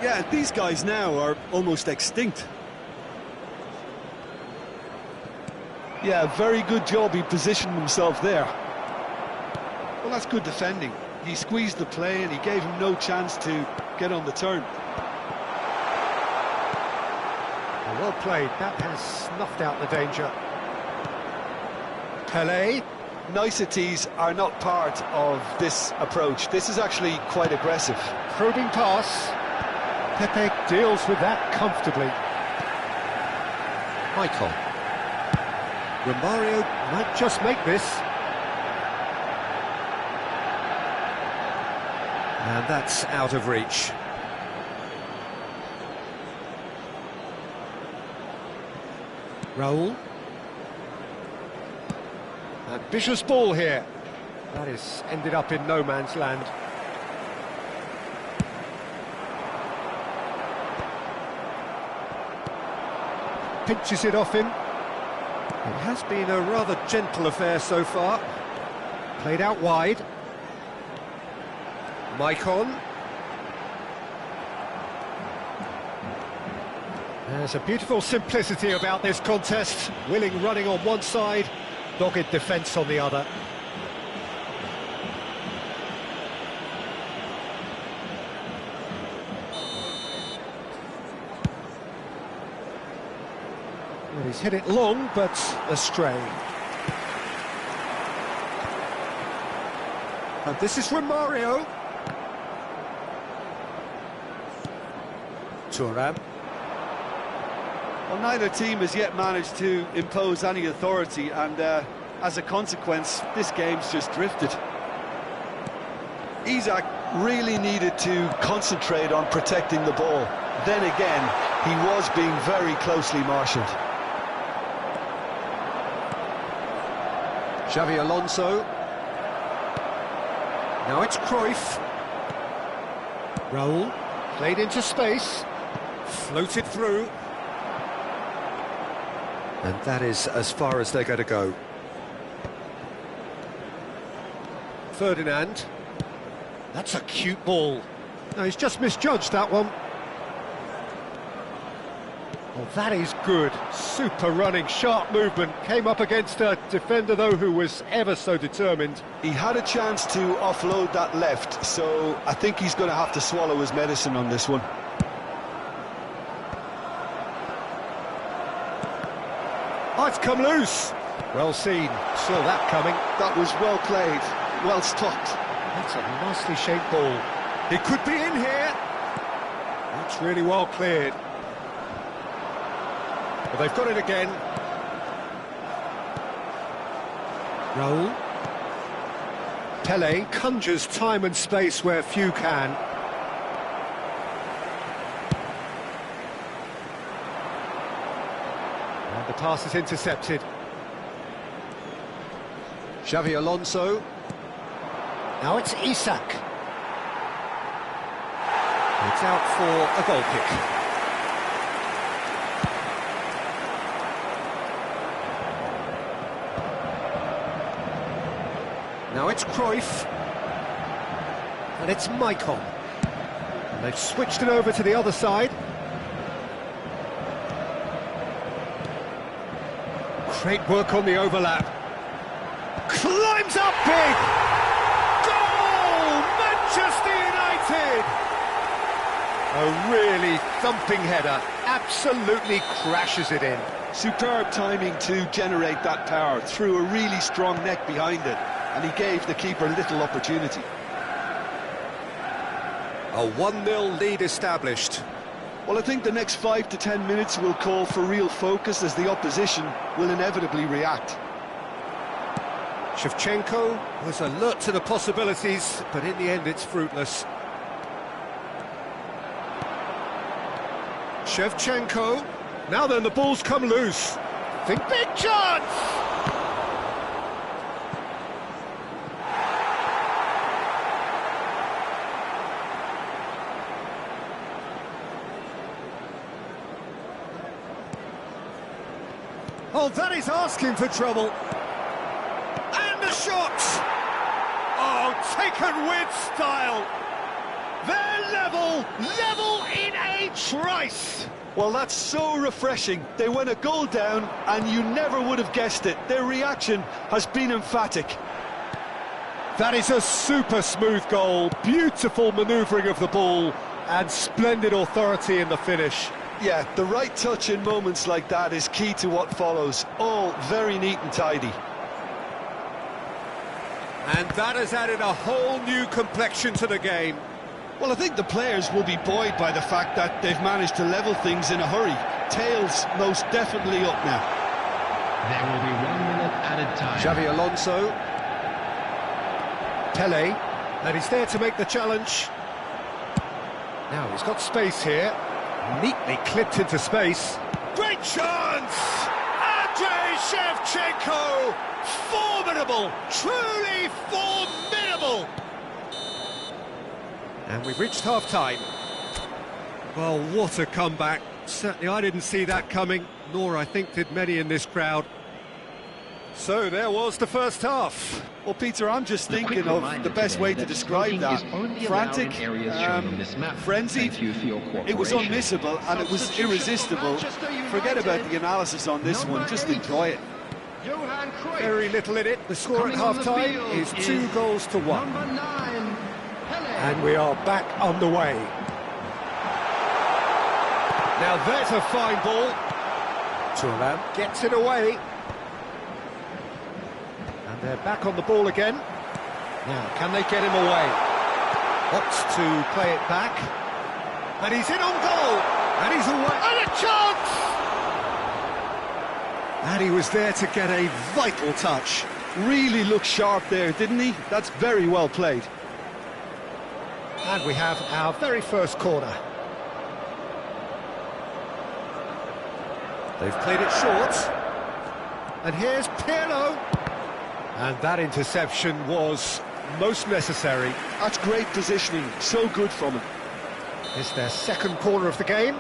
S2: Yeah, these guys now are almost extinct. Yeah, very good job he positioned himself there. Well, that's good defending. He squeezed the play and he gave him no chance to get on the turn.
S1: Well played, that has snuffed out the danger. Pelé.
S2: Niceties are not part of this approach. This is actually quite aggressive.
S1: Probing pass. Pepe deals with that comfortably. Michael. Romario might just make this. And that's out of reach. Raul. Ambitious ball here. That is ended up in no man's land. Pinches it off him. It has been a rather gentle affair so far. Played out wide. Maicon. There's a beautiful simplicity about this contest. Willing running on one side, dogged defence on the other. Well, he's hit it long, but astray. And this is Romario. Turan.
S2: Well, neither team has yet managed to impose any authority, and as a consequence, this game's just drifted. Isak really needed to concentrate on protecting the ball. Then again, he was being very closely marshalled.
S1: Xavi Alonso. Now it's Cruyff. Raul. Played into space. Floated through. And that is as far as they're going to go. Ferdinand. That's a cute ball. No, he's just misjudged that one. Well, that is good. Super running, sharp movement. Came up against a defender, though, who was ever so determined.
S2: He had a chance to offload that left, so I think he's going to have to swallow his medicine on this one.
S1: Oh, it's come loose. Well seen. Saw that coming.
S2: That was well played, well stopped.
S1: That's a nicely shaped ball. It could be in here. That's really well cleared. Well, they've got it again. Raul. Pelé conjures time and space where few can. And the pass is intercepted. Xavi Alonso. Now it's Isak. It's out for a goal kick. Now it's Cruyff. And it's Maicon. And they've switched it over to the other side. Great work on the overlap. Climbs up big! Goal! Manchester United! A really thumping header. Absolutely crashes it in.
S2: Superb timing to generate that power, threw a really strong neck behind it, and he gave the keeper little opportunity.
S1: A 1-0 lead established.
S2: Well, I think the next 5 to 10 minutes will call for real focus as the opposition will inevitably react.
S1: Shevchenko was alert to the possibilities, but in the end it's fruitless. Shevchenko. Now then, the ball's come loose. Think big chance! Oh, that is asking for trouble. And the shot! Oh, taken with style. They're level in a trice.
S2: Well, that's so refreshing. They went a goal down, and you never would have guessed it. Their reaction has been emphatic.
S1: That is a super smooth goal. Beautiful manoeuvring of the ball, and splendid authority in the finish.
S2: Yeah, the right touch in moments like that is key to what follows. All very neat and tidy.
S1: And that has added a whole new complexion to the game.
S2: Well, I think the players will be buoyed by the fact that they've managed to level things in a hurry. Tails most definitely up now.
S3: There will be 1 minute added time.
S1: Xavi Alonso. Pele. And he's there to make the challenge. Now he's got space here. Neatly clipped into space. Great chance! Andrei Shevchenko! Formidable! Truly formidable! And we've reached half-time. Well, what a comeback. Certainly I didn't see that coming, nor I think did many in this crowd. So there was the first half.
S2: Well, Peter, I'm just thinking of the best way to describe that. Frantic, frenzied, it was unmissable and it was irresistible. Forget about the analysis on this one, just enjoy it.
S1: Very little in it. The score at half-time is 2-1. And we are back underway. Now there's a fine ball. Siaran gets it away. And they're back on the ball again. Now, can they get him away? Opts to play it back. And he's in on goal. And he's away. And a chance! And he was there to get a vital touch.
S2: Really looked sharp there, didn't he? That's very well played.
S1: And we have our very first corner. They've played it short. And here's Pirlo. And that interception was most necessary.
S2: That's great positioning, so good from him.
S1: It's their second corner of the game.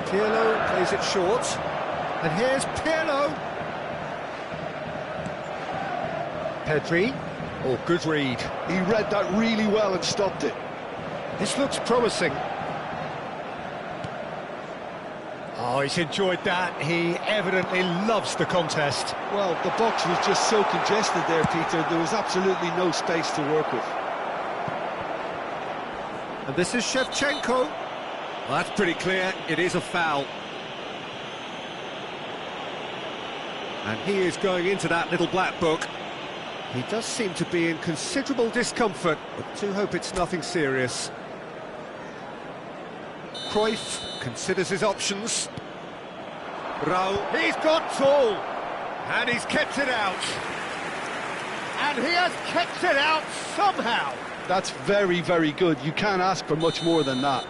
S1: Pirlo plays it short. And here's Pirlo. Pedri. Oh, good read.
S2: He read that really well and stopped it.
S1: This looks promising. Oh, he's enjoyed that. He evidently loves the contest.
S2: Well, the box was just so congested there, Peter. There was absolutely no space to work with.
S1: And this is Shevchenko. Well, that's pretty clear. It is a foul. And he is going into that little black book. He does seem to be in considerable discomfort, but do hope it's nothing serious. Cruyff considers his options. Raul, he's got tall, and he's kept it out. And he has kept it out somehow.
S2: That's very, very good. You can't ask for much more than that.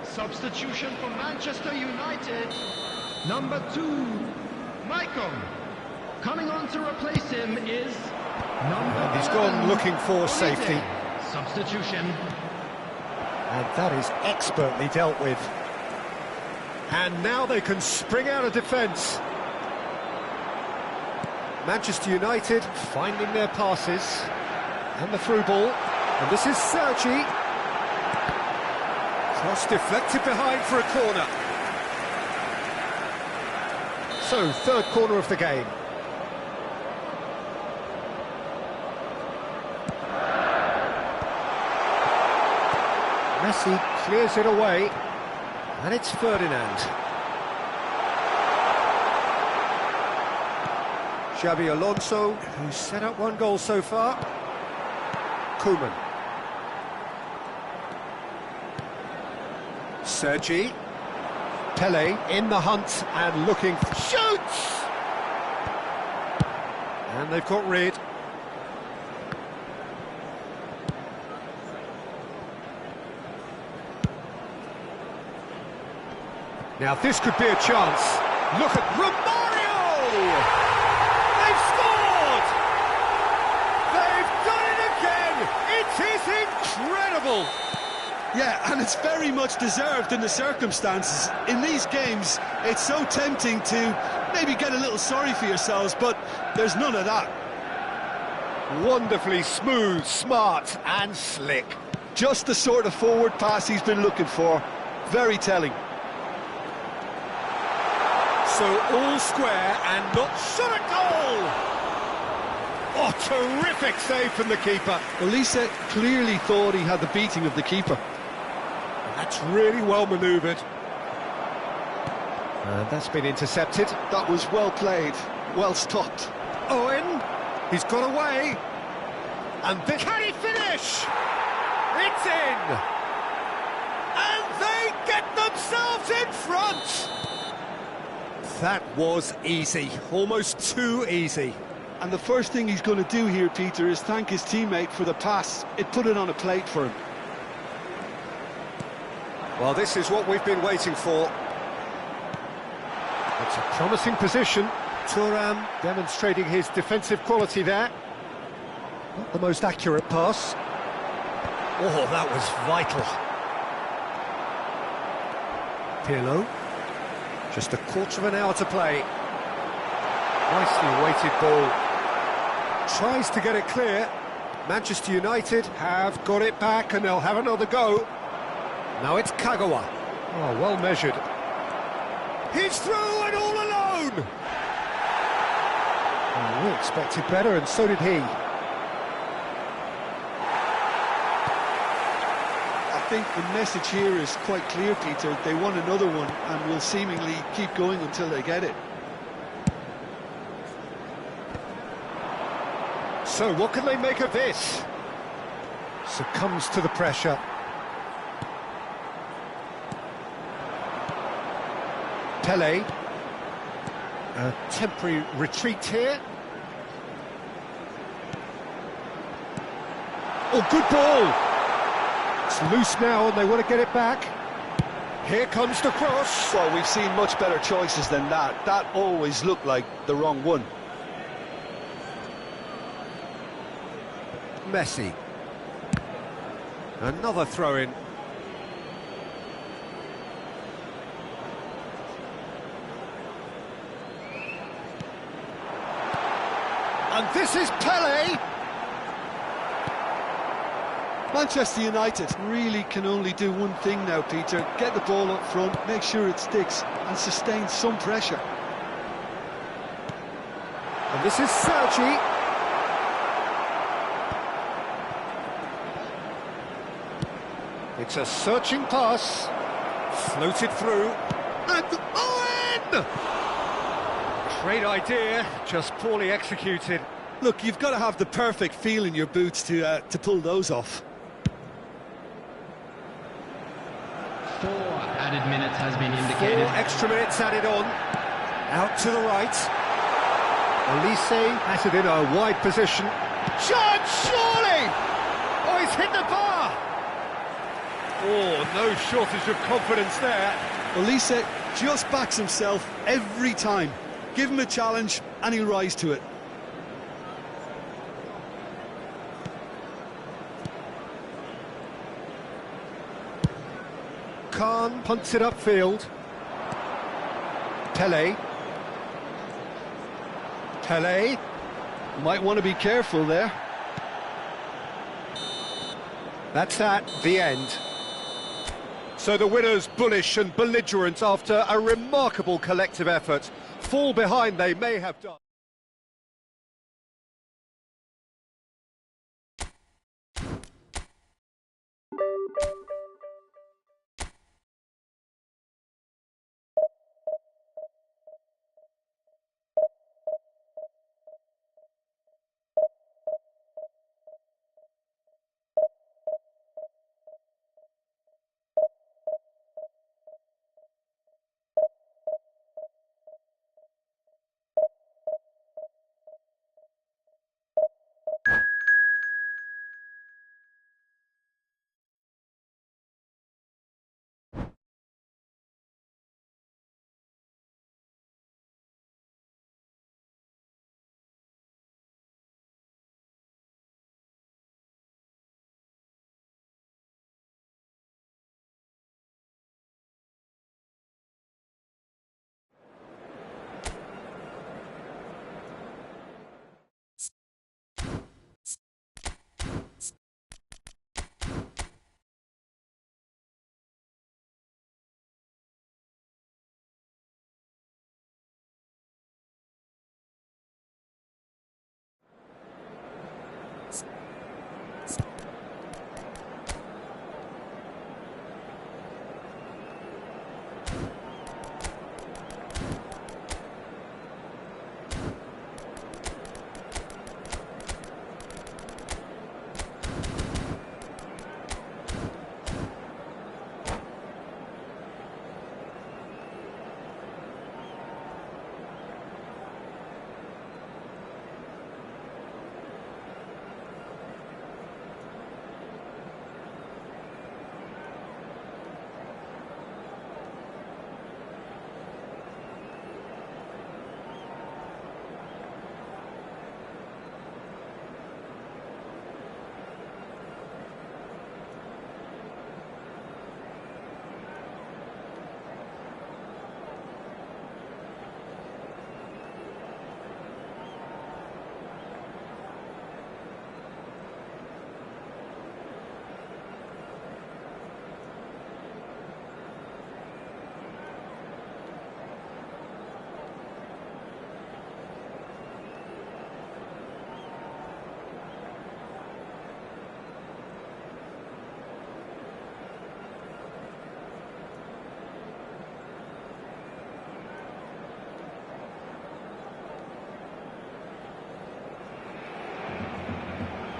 S3: Substitution for Manchester United. Number 2, Michael. Coming on to replace him is number
S1: He's gone looking for safety.
S3: Substitution.
S1: And that is expertly dealt with. And now they can spring out of defence. Manchester United finding their passes. And the through ball. And this is Sergi. Cross deflected behind for a corner. So, third corner of the game. Messi clears it away, and it's Ferdinand. Xabi Alonso, who's set up one goal so far. Koeman. Sergi. Pele in the hunt and looking. Shoots! And they've got rid. Now this could be a chance. Look at Romario! They've scored! They've done it again! It is incredible!
S2: Yeah, and it's very much deserved in the circumstances. In these games, it's so tempting to maybe get a little sorry for yourselves, but there's none of that.
S1: Wonderfully smooth, smart and slick.
S2: Just the sort of forward pass he's been looking for. Very telling.
S1: So all square and not shot at goal! Oh, terrific save from the keeper.
S2: Olise clearly thought he had the beating of the keeper.
S1: That's really well manoeuvred. And that's been intercepted.
S2: That was well played, well stopped.
S1: Owen, he's got away. And can he finish? It's in! And they get themselves in front! That was easy, almost too easy.
S2: And the first thing he's going to do here, Peter, is thank his teammate for the pass. It put it on a plate for him.
S1: Well, this is what we've been waiting for. It's a promising position. Thuram demonstrating his defensive quality there. Not the most accurate pass. Oh, that was vital. Pirlo. Just a quarter of an hour to play. Nicely weighted ball. Tries to get it clear. Manchester United have got it back and they'll have another go. Now it's Kagawa. Oh, well measured. He's through and all alone! Oh, we expected better and so did he.
S2: I think the message here is quite clear, Peter. They want another one and will seemingly keep going until they get it.
S1: So what can they make of this? Succumbs to the pressure. Pele. A temporary retreat here. Oh, good ball! It's loose now and they want to get it back. Here comes the cross.
S2: Well, we've seen much better choices than that. That always looked like the wrong one.
S1: Messi. Another throw-in. And this is Pele!
S2: Manchester United really can only do one thing now, Peter. Get the ball up front, make sure it sticks, and sustain some pressure.
S1: And this is Sergi. It's a searching pass. Floated through. And Owen! Great idea, just poorly executed.
S2: Look, you've got to have the perfect feel in your boots to pull those off.
S4: 4 added minutes has been indicated.
S1: 4 extra minutes added on. Out to the right. Olise has it in a wide position. Shot, surely! Oh, he's hit the bar! Oh, no shortage of confidence there.
S2: Olise just backs himself every time. Give him a challenge and he'll rise to it.
S1: Khan punts it upfield. Pele. Pele.
S2: Might want to be careful there.
S1: That's at the end. So the winners bullish and belligerent after a remarkable collective effort. Fall behind they may have done.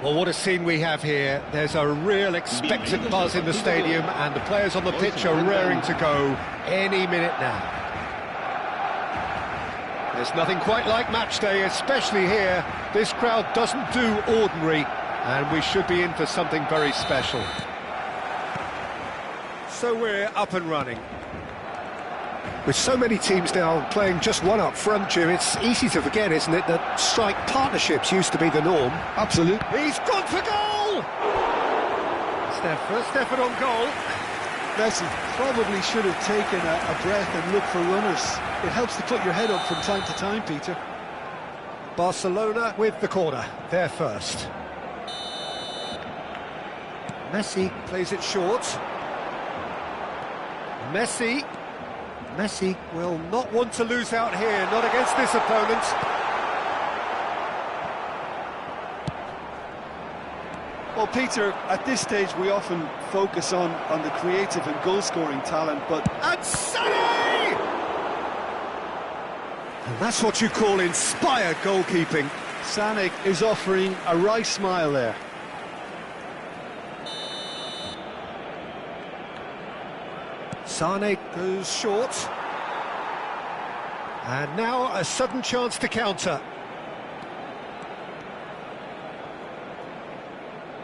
S1: Well, what a scene we have here. There's a real expectant buzz in the stadium and the players on the pitch are raring to go any minute now. There's nothing quite like match day, especially here. This crowd doesn't do ordinary and we should be in for something very special. So we're up and running. With so many teams now playing just one up front, Jim, it's easy to forget, isn't it, that strike partnerships used to be the norm.
S2: Absolutely.
S1: He's gone for goal! It's their first effort on goal.
S2: Messi probably should have taken a breath and looked for runners. It helps to put your head up from time to time, Peter.
S1: Barcelona with the corner, they're first. Messi plays it short. Messi will not want to lose out here, not against this opponent.
S2: Well, Peter, at this stage we often focus on the creative and goal-scoring talent, but...
S1: And Sané! And that's what you call inspired goalkeeping.
S2: Sané is offering a wry smile there.
S1: Sané goes short. And now a sudden chance to counter.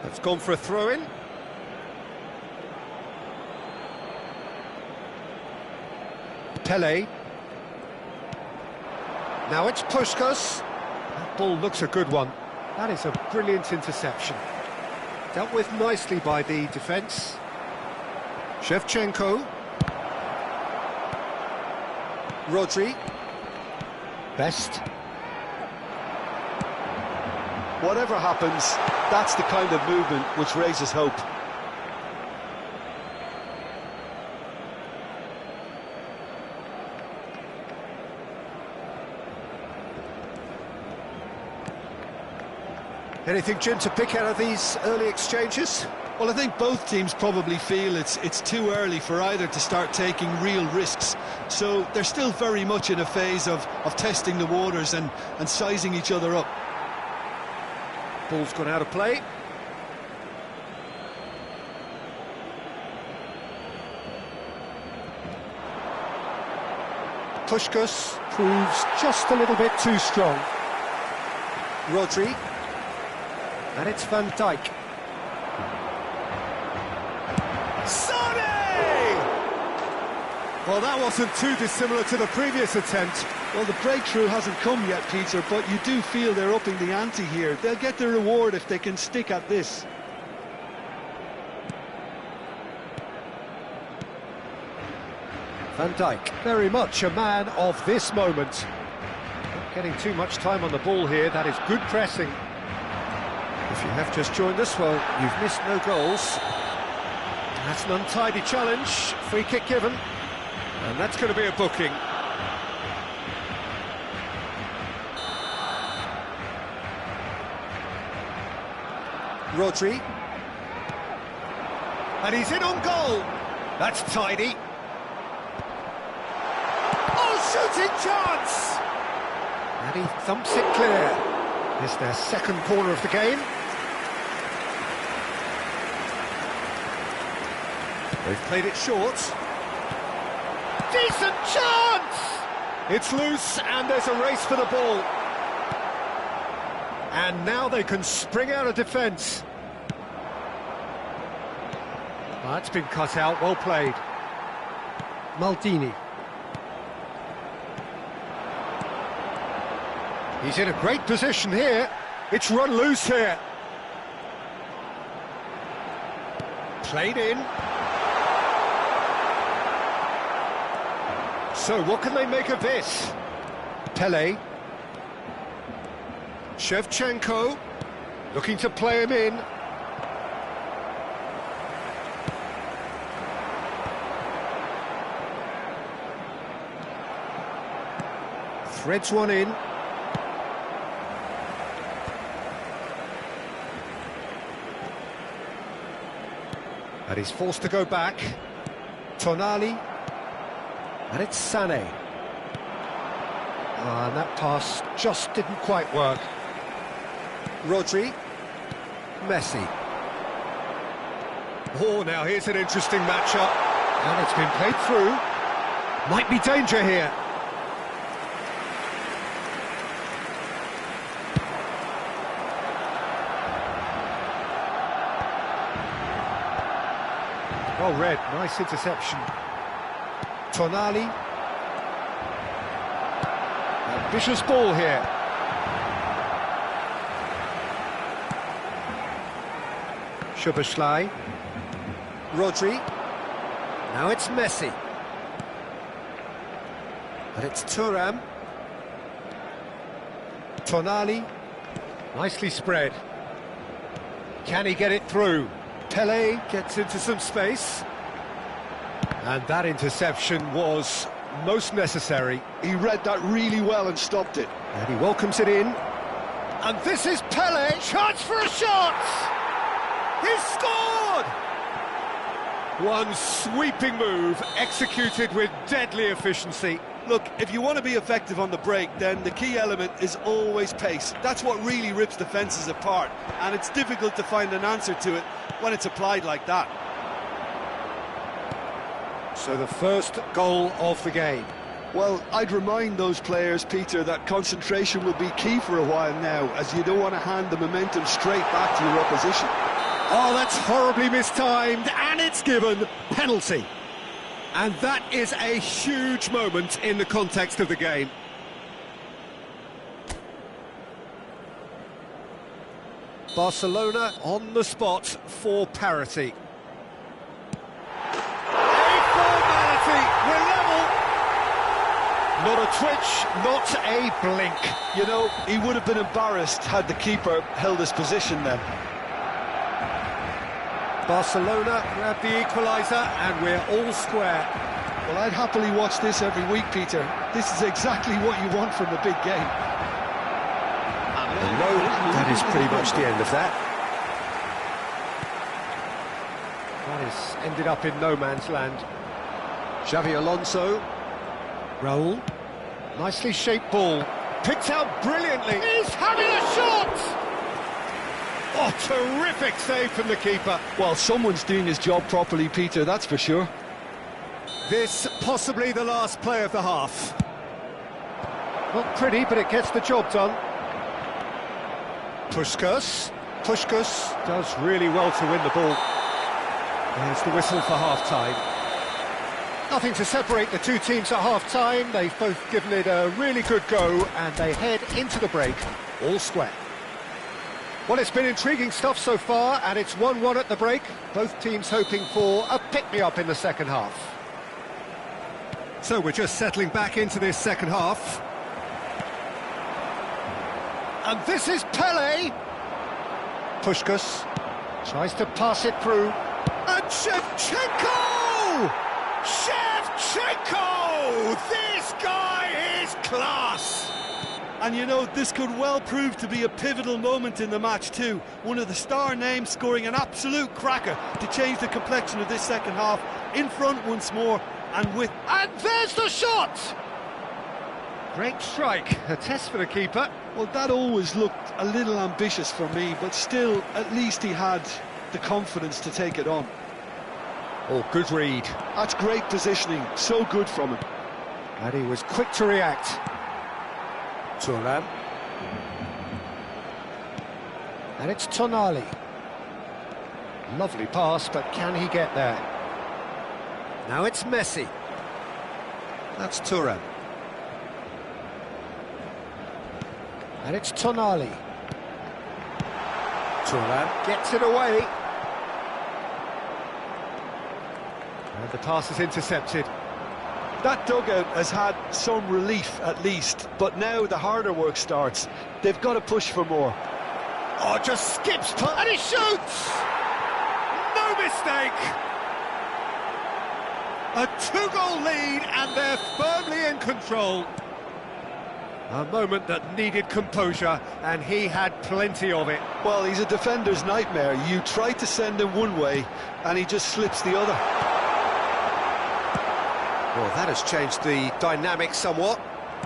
S1: That's gone for a throw-in. Pele. Now it's Puskas. That ball looks a good one. That is a brilliant interception. Dealt with nicely by the defence. Shevchenko. Rodri. Best.
S2: Whatever happens, that's the kind of movement which raises hope.
S1: Anything, Jim, to pick out of these early exchanges?
S2: Well, I think both teams probably feel it's too early for either to start taking real risks. So they're still very much in a phase of testing the waters and sizing each other up.
S1: Ball's gone out of play. Puskás proves just a little bit too strong. Rodri. And it's Van Dijk. Sonny! Well, that wasn't too dissimilar to the previous attempt.
S2: Well, the breakthrough hasn't come yet, Peter, but you do feel they're upping the ante here. They'll get the reward if they can stick at this.
S1: Van Dijk, very much a man of this moment. Not getting too much time on the ball here, that is good pressing. If you have just joined us, well, you've missed no goals. That's an untidy challenge, free kick given, and that's going to be a booking. Rodri. And he's in on goal. That's tidy. Shooting chance! And he thumps it clear. It's their second corner of the game. They've played it short. Decent chance! It's loose and there's a race for the ball. And now they can spring out of defence. Oh, that's been cut out, well played. Maldini. He's in a great position here. It's run loose here. Played in. So what can they make of this? Pele. Shevchenko. Looking to play him in. Threads one in. And he's forced to go back. Tonali. And it's Sané. And that pass just didn't quite work. Rodri. Messi. Oh, now here's an interesting matchup. And it's been played through. Might be danger here. Well read, nice interception. Tonali. Ambitious ball here. Szoboszlai. Rodri. Now it's Messi. And it's Thuram. Tonali. Nicely spread. Can he get it through? Pele gets into some space. And that interception was most necessary.
S2: He read that really well and stopped it.
S1: And he welcomes it in. And this is Pele. Chance for a shot! He's scored! One sweeping move, executed with deadly efficiency.
S2: Look, if you want to be effective on the break, then the key element is always pace. That's what really rips defences apart, and it's difficult to find an answer to it when it's applied like that.
S1: So the first goal of the game.
S2: Well, I'd remind those players, Peter, that concentration will be key for a while now, as you don't want to hand the momentum straight back to your opposition.
S1: Oh, that's horribly mistimed, and it's given penalty. And that is a huge moment in the context of the game. Barcelona on the spot for parity. A formality, we're level. Not a twitch, not a blink.
S2: You know, he would have been embarrassed had the keeper held his position then.
S1: Barcelona grab the equaliser and we're all square.
S2: Well, I'd happily watch this every week, Peter. This is exactly what you want from a big game.
S5: And
S1: And no, that is pretty much the end of that. That has ended up in no man's land. Xavi Alonso. Raul. Nicely shaped ball. Picked out brilliantly. He's having a shot! Oh, terrific save from the keeper.
S2: Well, someone's doing his job properly, Peter, that's for sure.
S1: This possibly the last play of the half. Not pretty, but it gets the job done. Puskas does really well to win the ball. There's the whistle for half-time. Nothing to separate the two teams at half-time. They've both given it a really good go, and they head into the break all square. Well, it's been intriguing stuff so far, and it's 1-1 at the break. Both teams hoping for a pick-me-up in the second half. So we're just settling back into this second half. And this is Pele. Puskas tries to pass it through. And Shevchenko! Shevchenko! This guy is class!
S2: And you know, this could well prove to be a pivotal moment in the match too. One of the star names scoring an absolute cracker to change the complexion of this second half. In front once more, and with...
S1: And there's the shot! Great strike, a test for the keeper.
S2: Well, that always looked a little ambitious for me, but still, at least he had the confidence to take it on.
S1: Oh, good read.
S2: That's great positioning, so good from him.
S1: And he was quick to react. Turan. And it's Tonali. Lovely pass, but can he get there? Now it's Messi. That's Turan. And it's Tonali. Turan gets it away. And the pass is intercepted.
S2: That dugout has had some relief at least, but now the harder work starts. They've got to push for more.
S1: Oh, just skips and he shoots! No mistake! A two-goal lead and they're firmly in control. A moment that needed composure, and he had plenty of it.
S2: Well, he's a defender's nightmare. You try to send him one way, and he just slips the other.
S1: Well, that has changed the dynamic somewhat.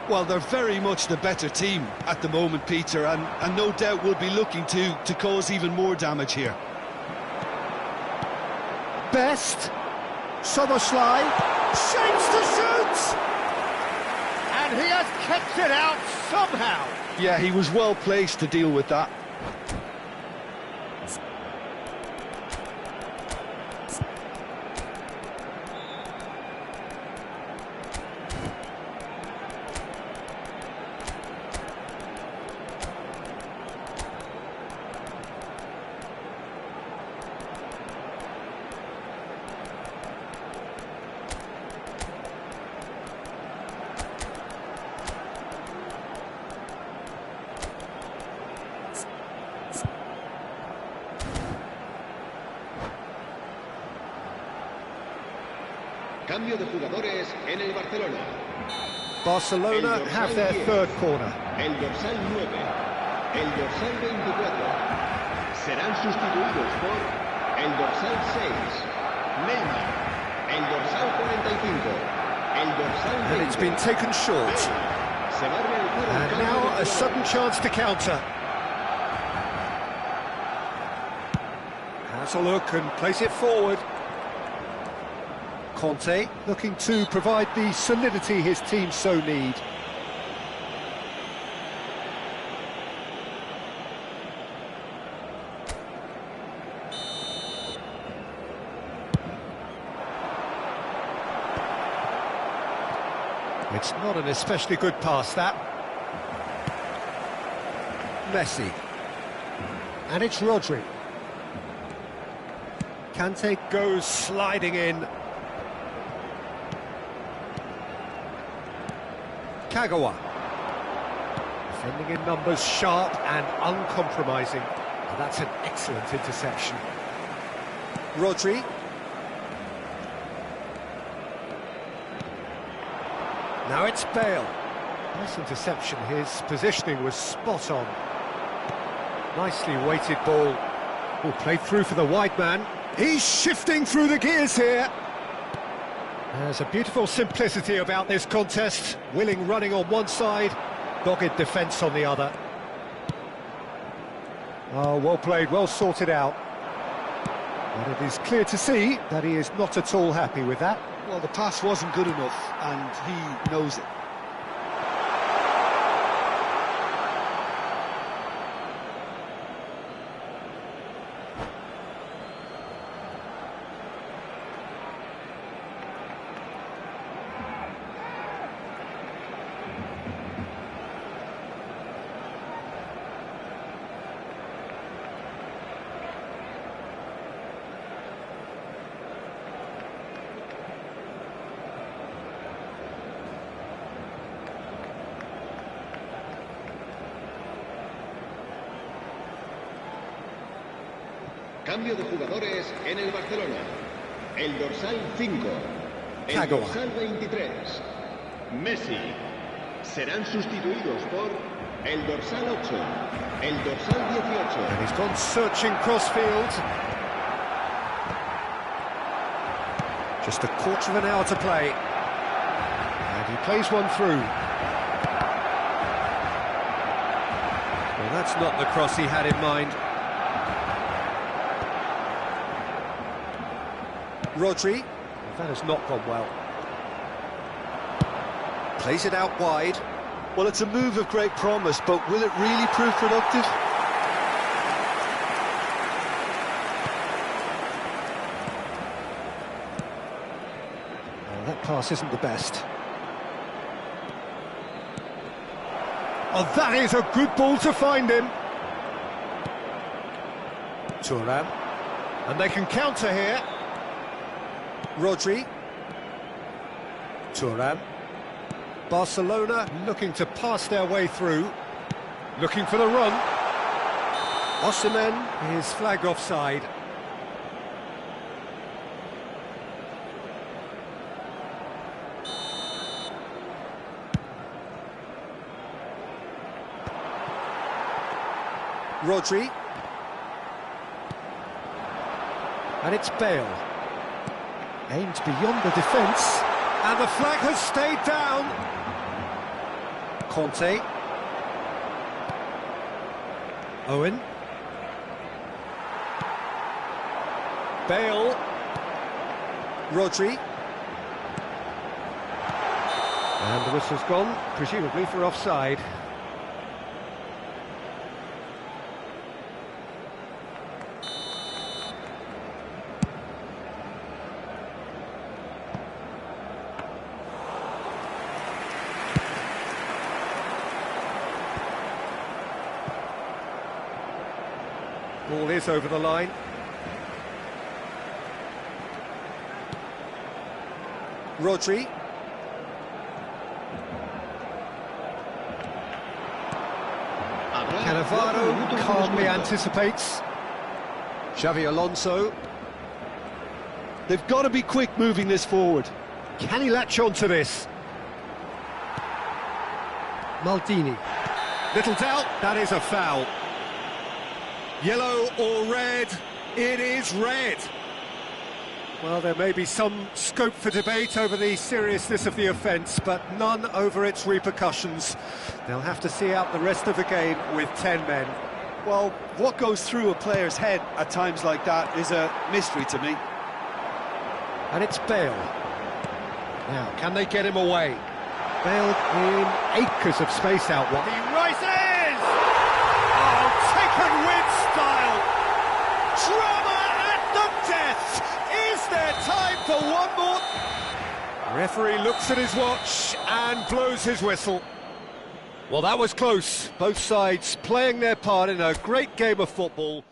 S2: Well, they're very much the better team at the moment, Peter, and no doubt will be looking to cause even more damage here.
S1: Best. Soboslai shapes to shoot! And he has kept it out somehow.
S2: Yeah, he was well placed to deal with that.
S5: Cambio de jugadores en el Barcelona.
S1: Barcelona have their third corner.
S5: El dorsal 9, el dorsal 24. Serán sustituidos por el dorsal 6, Neymar, el dorsal 45, el dorsal 20.
S1: And it's been taken short.
S5: Se va a realizar un
S1: And
S5: cambio
S1: now
S5: de
S1: a sudden chance to counter. Has a look and plays it forward. Conte looking to provide the solidity his team so need. It's not an especially good pass, that. Messi. And it's Rodri. Kante goes sliding in. Kagawa. Defending in numbers, sharp and uncompromising. And that's an excellent interception. Rodri. Now it's Bale. Nice interception, his positioning was spot on. Nicely weighted ball. Oh, played through for the wide man. He's shifting through the gears here. There's a beautiful simplicity about this contest. Willing running on one side, dogged defence on the other. Oh, well played, well sorted out. But it is clear to see that he is not at all happy with that.
S2: Well, the pass wasn't good enough, and he knows it.
S5: Cambio de jugadores en el Barcelona. El dorsal 5. El
S1: Cagoa.
S5: dorsal 23. Messi. Serán sustituidos por el dorsal 8. El dorsal 18.
S1: And he's gone searching crossfield. Just a quarter of an hour to play. And he plays one through. Well, that's not the cross he had in mind. Rodri, that has not gone well. Plays it out wide.
S2: Well, it's a move of great promise, but will it really prove productive?
S1: Well, that pass isn't the best. Oh, that is a good ball to find him. Siaran. And they can counter here. Rodri. Siaran. Barcelona looking to pass their way through. Looking for the run. Osimhen is flagged offside. Rodri. And it's Bale. Aimed beyond the defence. And the flag has stayed down. Conte. Owen. Bale. Rodri. And the whistle's gone, presumably for offside. Ball is over the line. Rodri. Cannavaro calmly anticipates. Xavi Alonso.
S2: They've got to be quick moving this forward.
S1: Can he latch on to this? Maldini. Little doubt, that is a foul. Yellow or red? It is red. Well, there may be some scope for debate over the seriousness of the offence, but none over its repercussions. They'll have to see out the rest of the game with 10 men.
S2: Well, what goes through a player's head at times like that is a mystery to me.
S1: And it's Bale. Now, can they get him away? Bale in acres of space out wide. He rises! Oh, taken with style! Drama at the death! Is there time for one more? Referee looks at his watch and blows his whistle. Well, that was close. Both sides playing their part in a great game of football.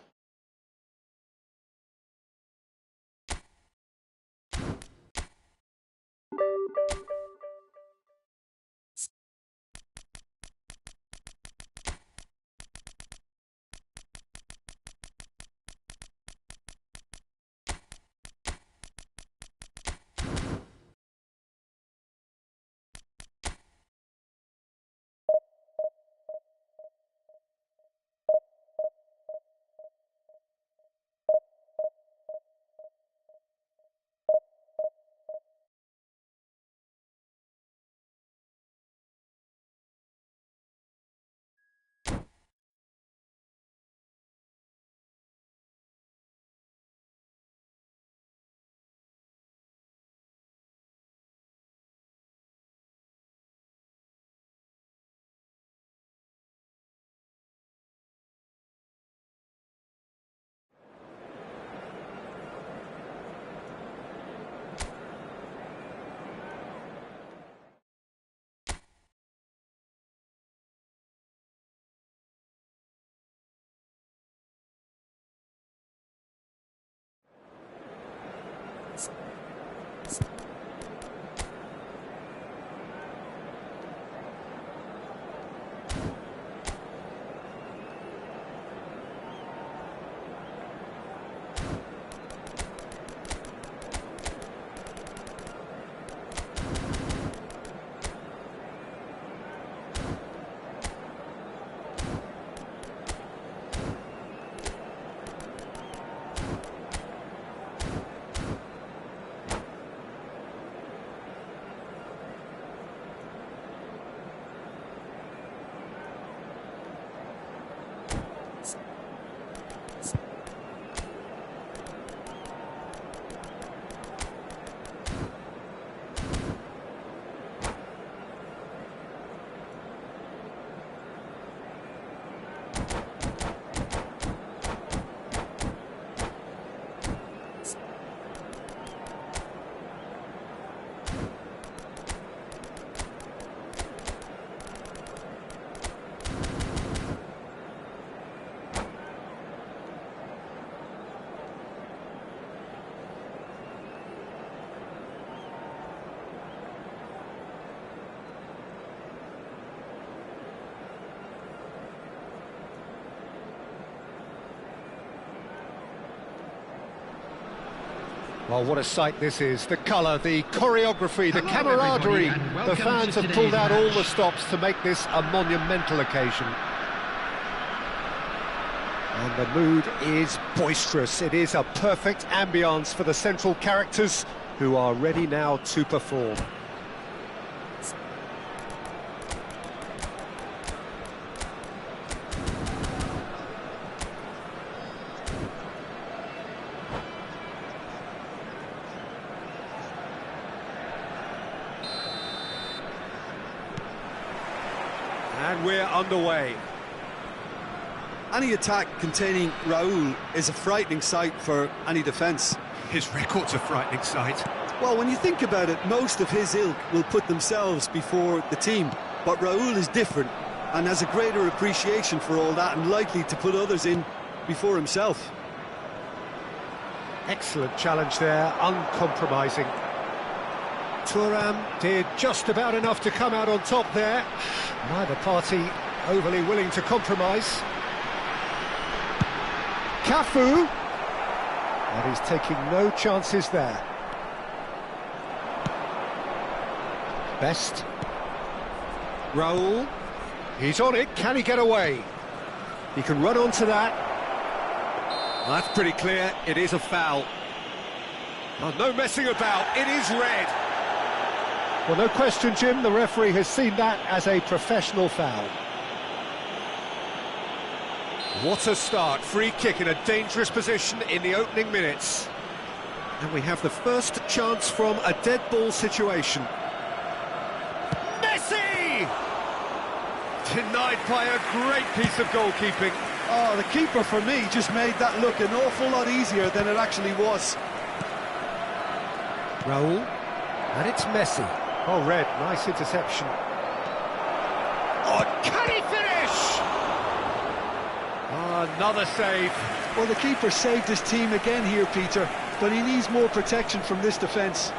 S1: Well, what a sight this is. The colour, the choreography, the
S3: Hello,
S1: camaraderie.
S3: everybody, and
S1: The
S3: welcome
S1: fans
S3: to
S1: have pulled
S3: today's
S1: out all
S3: match.
S1: the stops to make this a monumental occasion. And the mood is boisterous. It is a perfect ambience for the central characters who are ready now to perform. And we're underway.
S2: Any attack containing Raul is a frightening sight for any defence.
S1: His record's a frightening sight.
S2: Well, when you think about it, most of his ilk will put themselves before the team. But Raul is different and has a greater appreciation for all that and likely to put others in before himself.
S1: Excellent challenge there, uncompromising. Thuram did just about enough to come out on top there. Neither party overly willing to compromise. Cafu, and he's taking no chances there. Best. Raul, he's on it, can he get away? He can run onto that. That's pretty clear, it is a foul. Oh, no messing about, it is red. Well, no question, Jim, the referee has seen that as a professional foul. What a start, free kick in a dangerous position in the opening minutes. And we have the first chance from a dead ball situation. Messi! Denied by a great piece of goalkeeping.
S2: Oh, the keeper, for me, just made that look an awful lot easier than it actually was.
S1: Raul, and it's Messi. Oh, red, nice interception. Oh, can he finish? Oh, another save.
S2: Well, the keeper saved his team again here, Peter, but he needs more protection from this defence.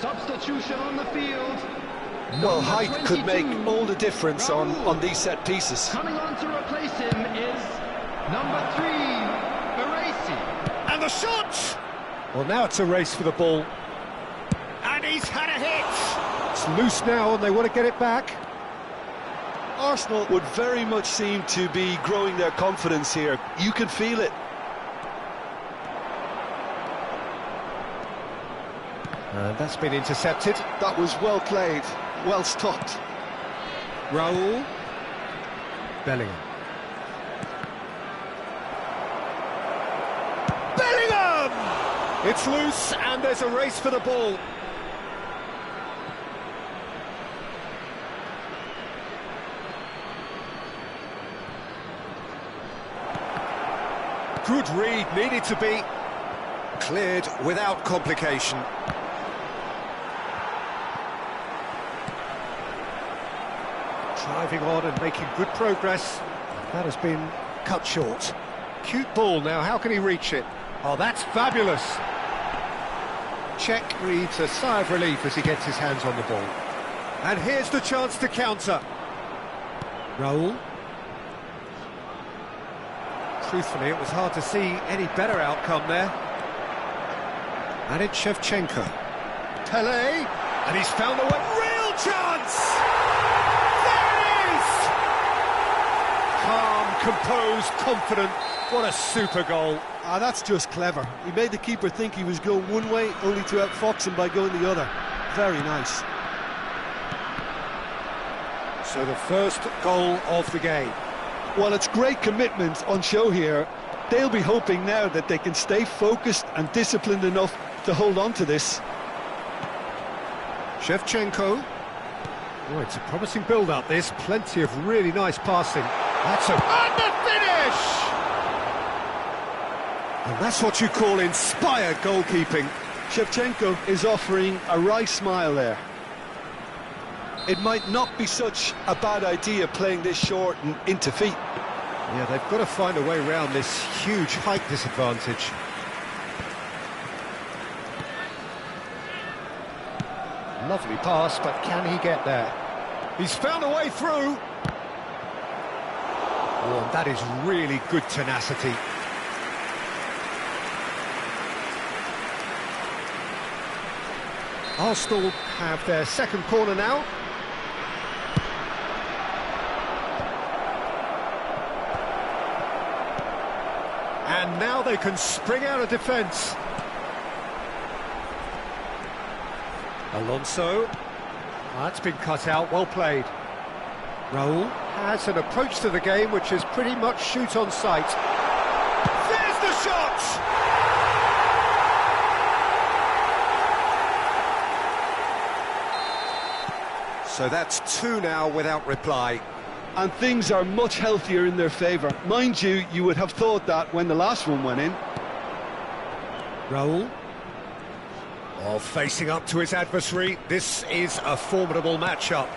S3: Substitution on the field.
S2: Well,
S3: Number
S2: height could make
S3: 22,
S2: all the difference on
S3: Raul.
S2: these set pieces.
S3: Coming on to replace him is number 3, Baresi.
S1: And the shot! Well, now it's a race for the ball. And he's had a hit! It's loose now and they want to get it back.
S2: Arsenal would very much seem to be growing their confidence here. You can feel it.
S1: That's been intercepted.
S2: That was well played, well stopped.
S1: Raul. Bellingham. Bellingham! It's loose and there's a race for the ball. Good read, needed to be cleared without complication. Driving on and making good progress. That has been cut short. Cute ball now, how can he reach it? Oh, that's fabulous. Czech breathes a sigh of relief as he gets his hands on the ball. And here's the chance to counter. Raul. Truthfully, it was hard to see any better outcome there. And it's Shevchenko. Pele, and he's found the one. Real chance! Calm, composed, confident. What a super goal.
S2: Ah, that's just clever. He made the keeper think he was going one way, only to outfox him by going the other. Very nice.
S1: So the first goal of the game.
S2: Well, it's great commitment on show here. They'll be hoping now that they can stay focused and disciplined enough to hold on to this.
S1: Shevchenko. Oh, it's a promising build-up, this. Plenty of really nice passing. That's a... And the finish! And that's what you call inspired goalkeeping.
S2: Shevchenko is offering a wry smile there. it might not be such a bad idea playing this short and into feet.
S1: Yeah, they've got to find a way around this huge height disadvantage. Lovely pass, but can he get there? He's found a way through. Oh, and that is really good tenacity. Arsenal have their second corner now. And now they can spring out of defence. Alonso. That's been cut out, well played. Raul has an approach to the game which is pretty much shoot on sight. There's the shot! So that's two now without reply.
S2: And things are much healthier in their favour. Mind you, you would have thought that when the last one went in.
S1: Raul. Oh, facing up to his adversary. This is a formidable matchup.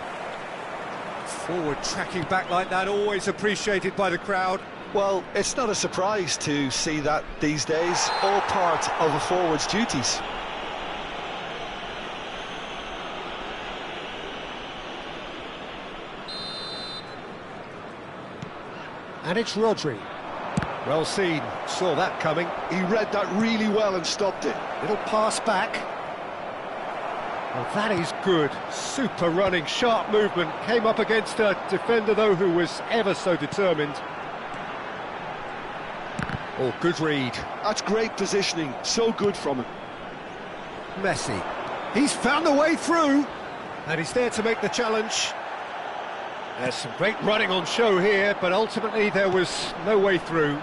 S1: Forward tracking back like that, always appreciated by the crowd.
S2: Well, it's not a surprise to see that these days, all part of a forward's duties.
S1: And it's Rodri. Well seen, saw that coming.
S2: He read that really well and stopped it.
S1: Little pass back. Well, that is good. Super running, sharp movement. Came up against a defender, though, who was ever so determined. Oh, good read.
S2: That's great positioning. So good from him.
S1: Messi. He's found a way through. And he's there to make the challenge. There's some great running on show here, but ultimately there was no way through.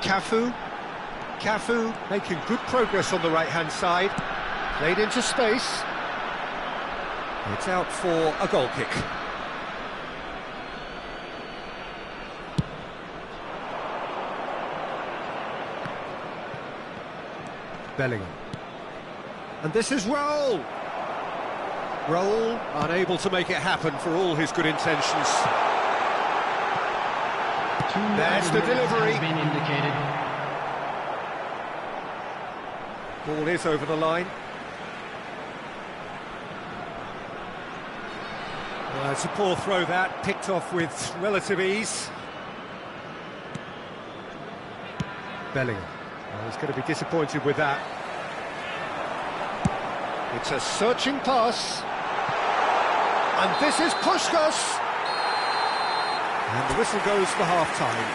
S1: Cafu making good progress on the right-hand side. Played into space. It's out for a goal kick. Bellingham. And this is Raul. Raul unable to make it happen for all his good intentions. There's the delivery.
S4: Has been indicated.
S1: Ball is over the line. Well, it's a poor throw that, picked off with relative ease. Bellingham. Well, he's going to be disappointed with that. It's a searching pass. And this is Puskás. And the whistle goes for half-time.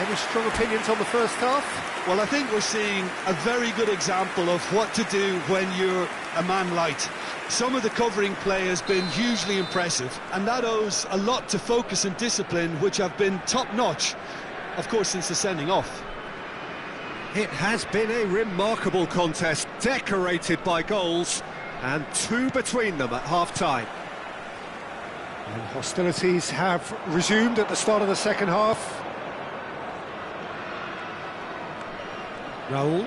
S1: Any strong opinions on the first half?
S2: Well, I think we're seeing a very good example of what to do when you're a man light. Some of the covering play has been hugely impressive, and that owes a lot to focus and discipline, which have been top-notch, of course, since the sending off.
S1: It has been a remarkable contest, decorated by goals, and two between them at half-time. And hostilities have resumed at the start of the second half. Raul.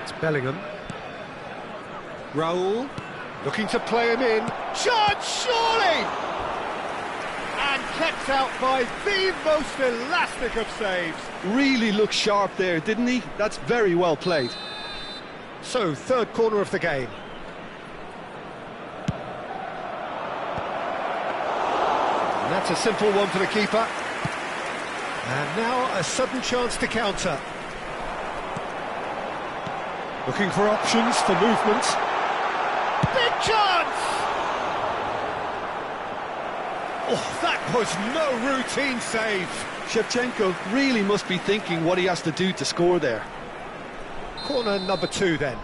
S1: It's Bellingham. Raul, looking to play him in. Chance, surely! And kept out by the most elastic of saves.
S2: Really looked sharp there, didn't he? That's very well played.
S1: So, third corner of the game. And that's a simple one for the keeper. And now a sudden chance to counter. Looking for options for movement. Big chance! Oh, that was no routine save.
S2: Shevchenko really must be thinking what he has to do to score there.
S1: Corner number 2 then.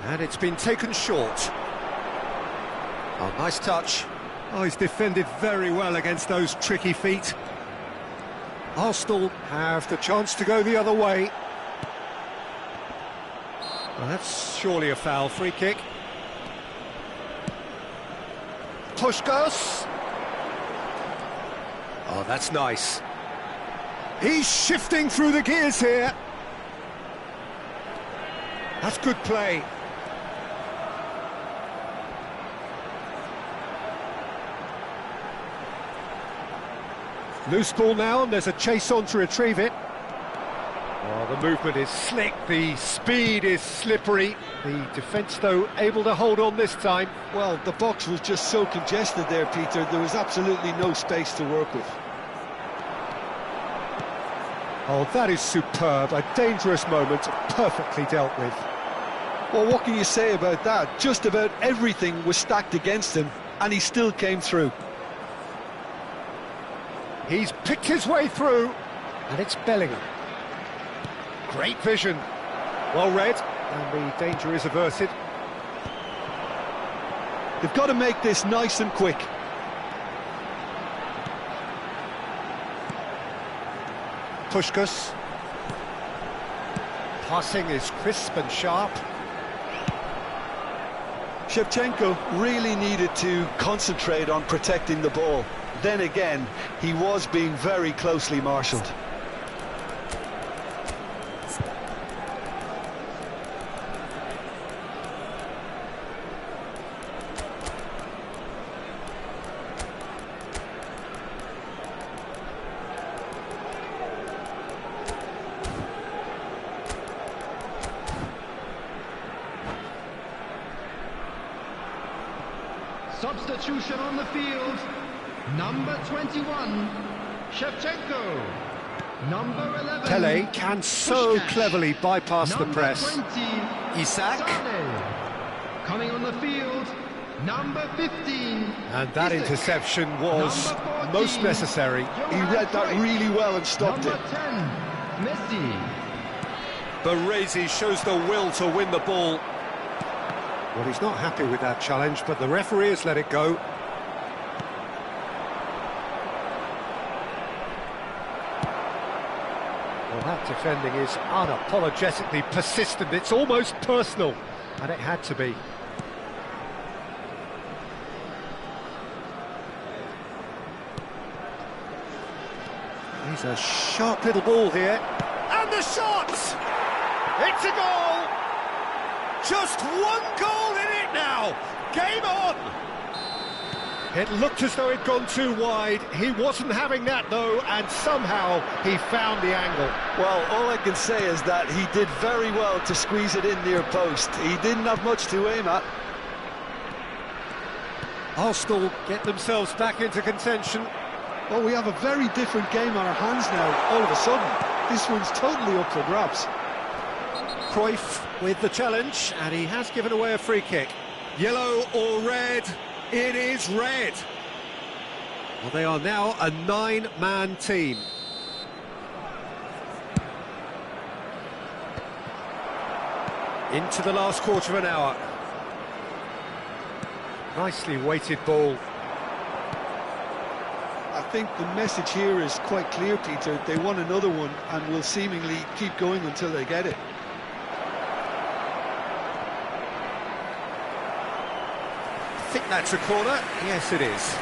S1: And it's been taken short. Oh, nice touch. Oh, he's defended very well against those tricky feet. Arsenal have the chance to go the other way. Well, that's surely a foul. Free kick. Puskás. Oh, that's nice. He's shifting through the gears here. That's good play. Loose ball now, and there's a chase on to retrieve it. Oh, the movement is slick, the speed is slippery. The defence, though, able to hold on this time.
S2: Well, the box was just so congested there, Peter. There was absolutely no space to work with.
S1: Oh, that is superb. A dangerous moment, perfectly dealt with.
S2: Well, what can you say about that? Just about everything was stacked against him, and he still came through.
S1: He's picked his way through, and it's Bellingham. Great vision. Well read, and the danger is averted.
S2: They've got to make this nice and quick.
S1: Puskás. Passing is crisp and sharp.
S2: Shevchenko really needed to concentrate on protecting the ball. Then again, he was being very closely marshalled.
S3: Substitution on the field. Number 21, Shevchenko. Number 11,
S1: Pele can so
S3: Puskás.
S1: cleverly bypass the
S3: Number
S1: press.
S3: 20,
S1: Isak.
S3: Sane. Coming on the field, number 15.
S1: And that
S3: Isak.
S1: interception was
S3: Number 14,
S1: most necessary.
S2: He read that really well and stopped
S3: Number
S2: it.
S3: 10, Messi.
S1: Baresi shows the will to win the ball. Well, he's not happy with that challenge, but the referee has let it go. Well, that defending is unapologetically persistent. It's almost personal, and it had to be. He's a sharp little ball here. And the shot! It's a goal! Just one goal in it now! Game on! It looked as though it'd gone too wide. He wasn't having that, though, and somehow he found the angle.
S2: Well, all I can say is that he did very well to squeeze it in near post. He didn't have much to aim at.
S1: Arsenal get themselves back into contention.
S2: Well, we have a very different game on our hands now, all of a sudden. This one's totally up for grabs.
S1: Cruyff with the challenge, and he has given away a free kick. Yellow or red? It is red. Well, they are now a 9-man team. Into the last quarter of an hour. Nicely weighted ball.
S2: I think the message here is quite clear, Peter. They want another one and will seemingly keep going until they get it.
S1: I think that's a corner. Yes, it is.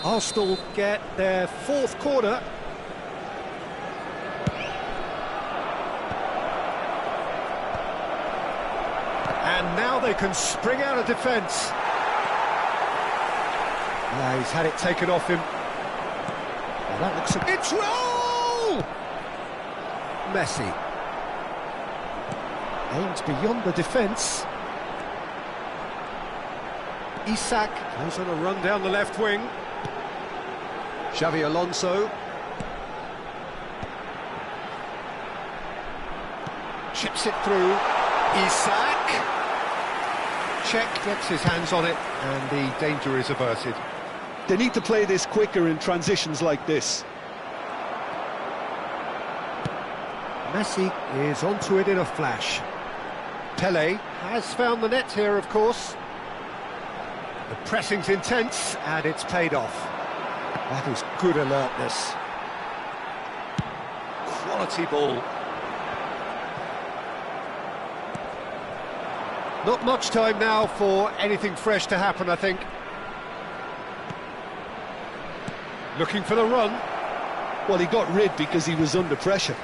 S1: Arsenal get their fourth corner. And now they can spring out of defence. Yeah, he's had it taken off him. Well, that looks a... It's roll! Messi. Aims beyond the defence. Isak goes on a run down the left wing. Xavi Alonso. Chips it through. Isak. Czech gets his hands on it, and the danger is averted.
S2: They need to play this quicker in transitions like this.
S1: Messi is onto it in a flash. Pele has found the net here, of course. The pressing's intense, and it's paid off. That is good alertness. Quality ball. Not much time now for anything fresh to happen, I think. Looking for the run.
S2: Well, he got rid because he was under pressure.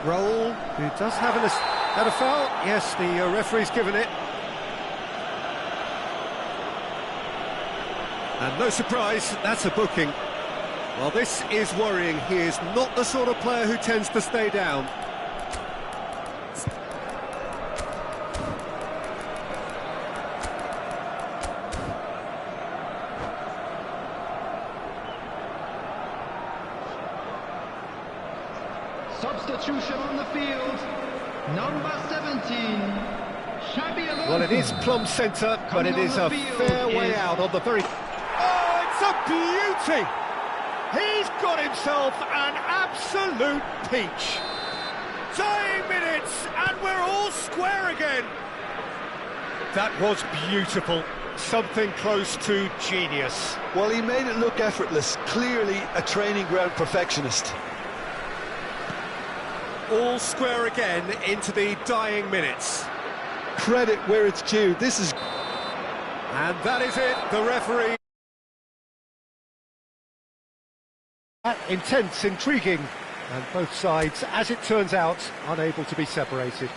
S1: Raul, who does have had a foul. Yes, the referee's given it. And no surprise, that's a booking. Well, this is worrying. He is not the sort of player who tends to stay down.
S3: Substitution on the field, number 17, Xabi Alonso.
S1: Well, it is plumb centre, but it is a fair way out on the very... Oh, it's a beauty! He's got himself an absolute peach. Dying minutes, and we're all square again. That was beautiful. Something close to genius.
S2: Well, he made it look effortless. Clearly a training ground perfectionist.
S1: All square again into the dying minutes.
S2: Credit where it's due. This is...
S1: And that is it, the referee. Intense, intriguing, and both sides, as it turns out, unable to be separated.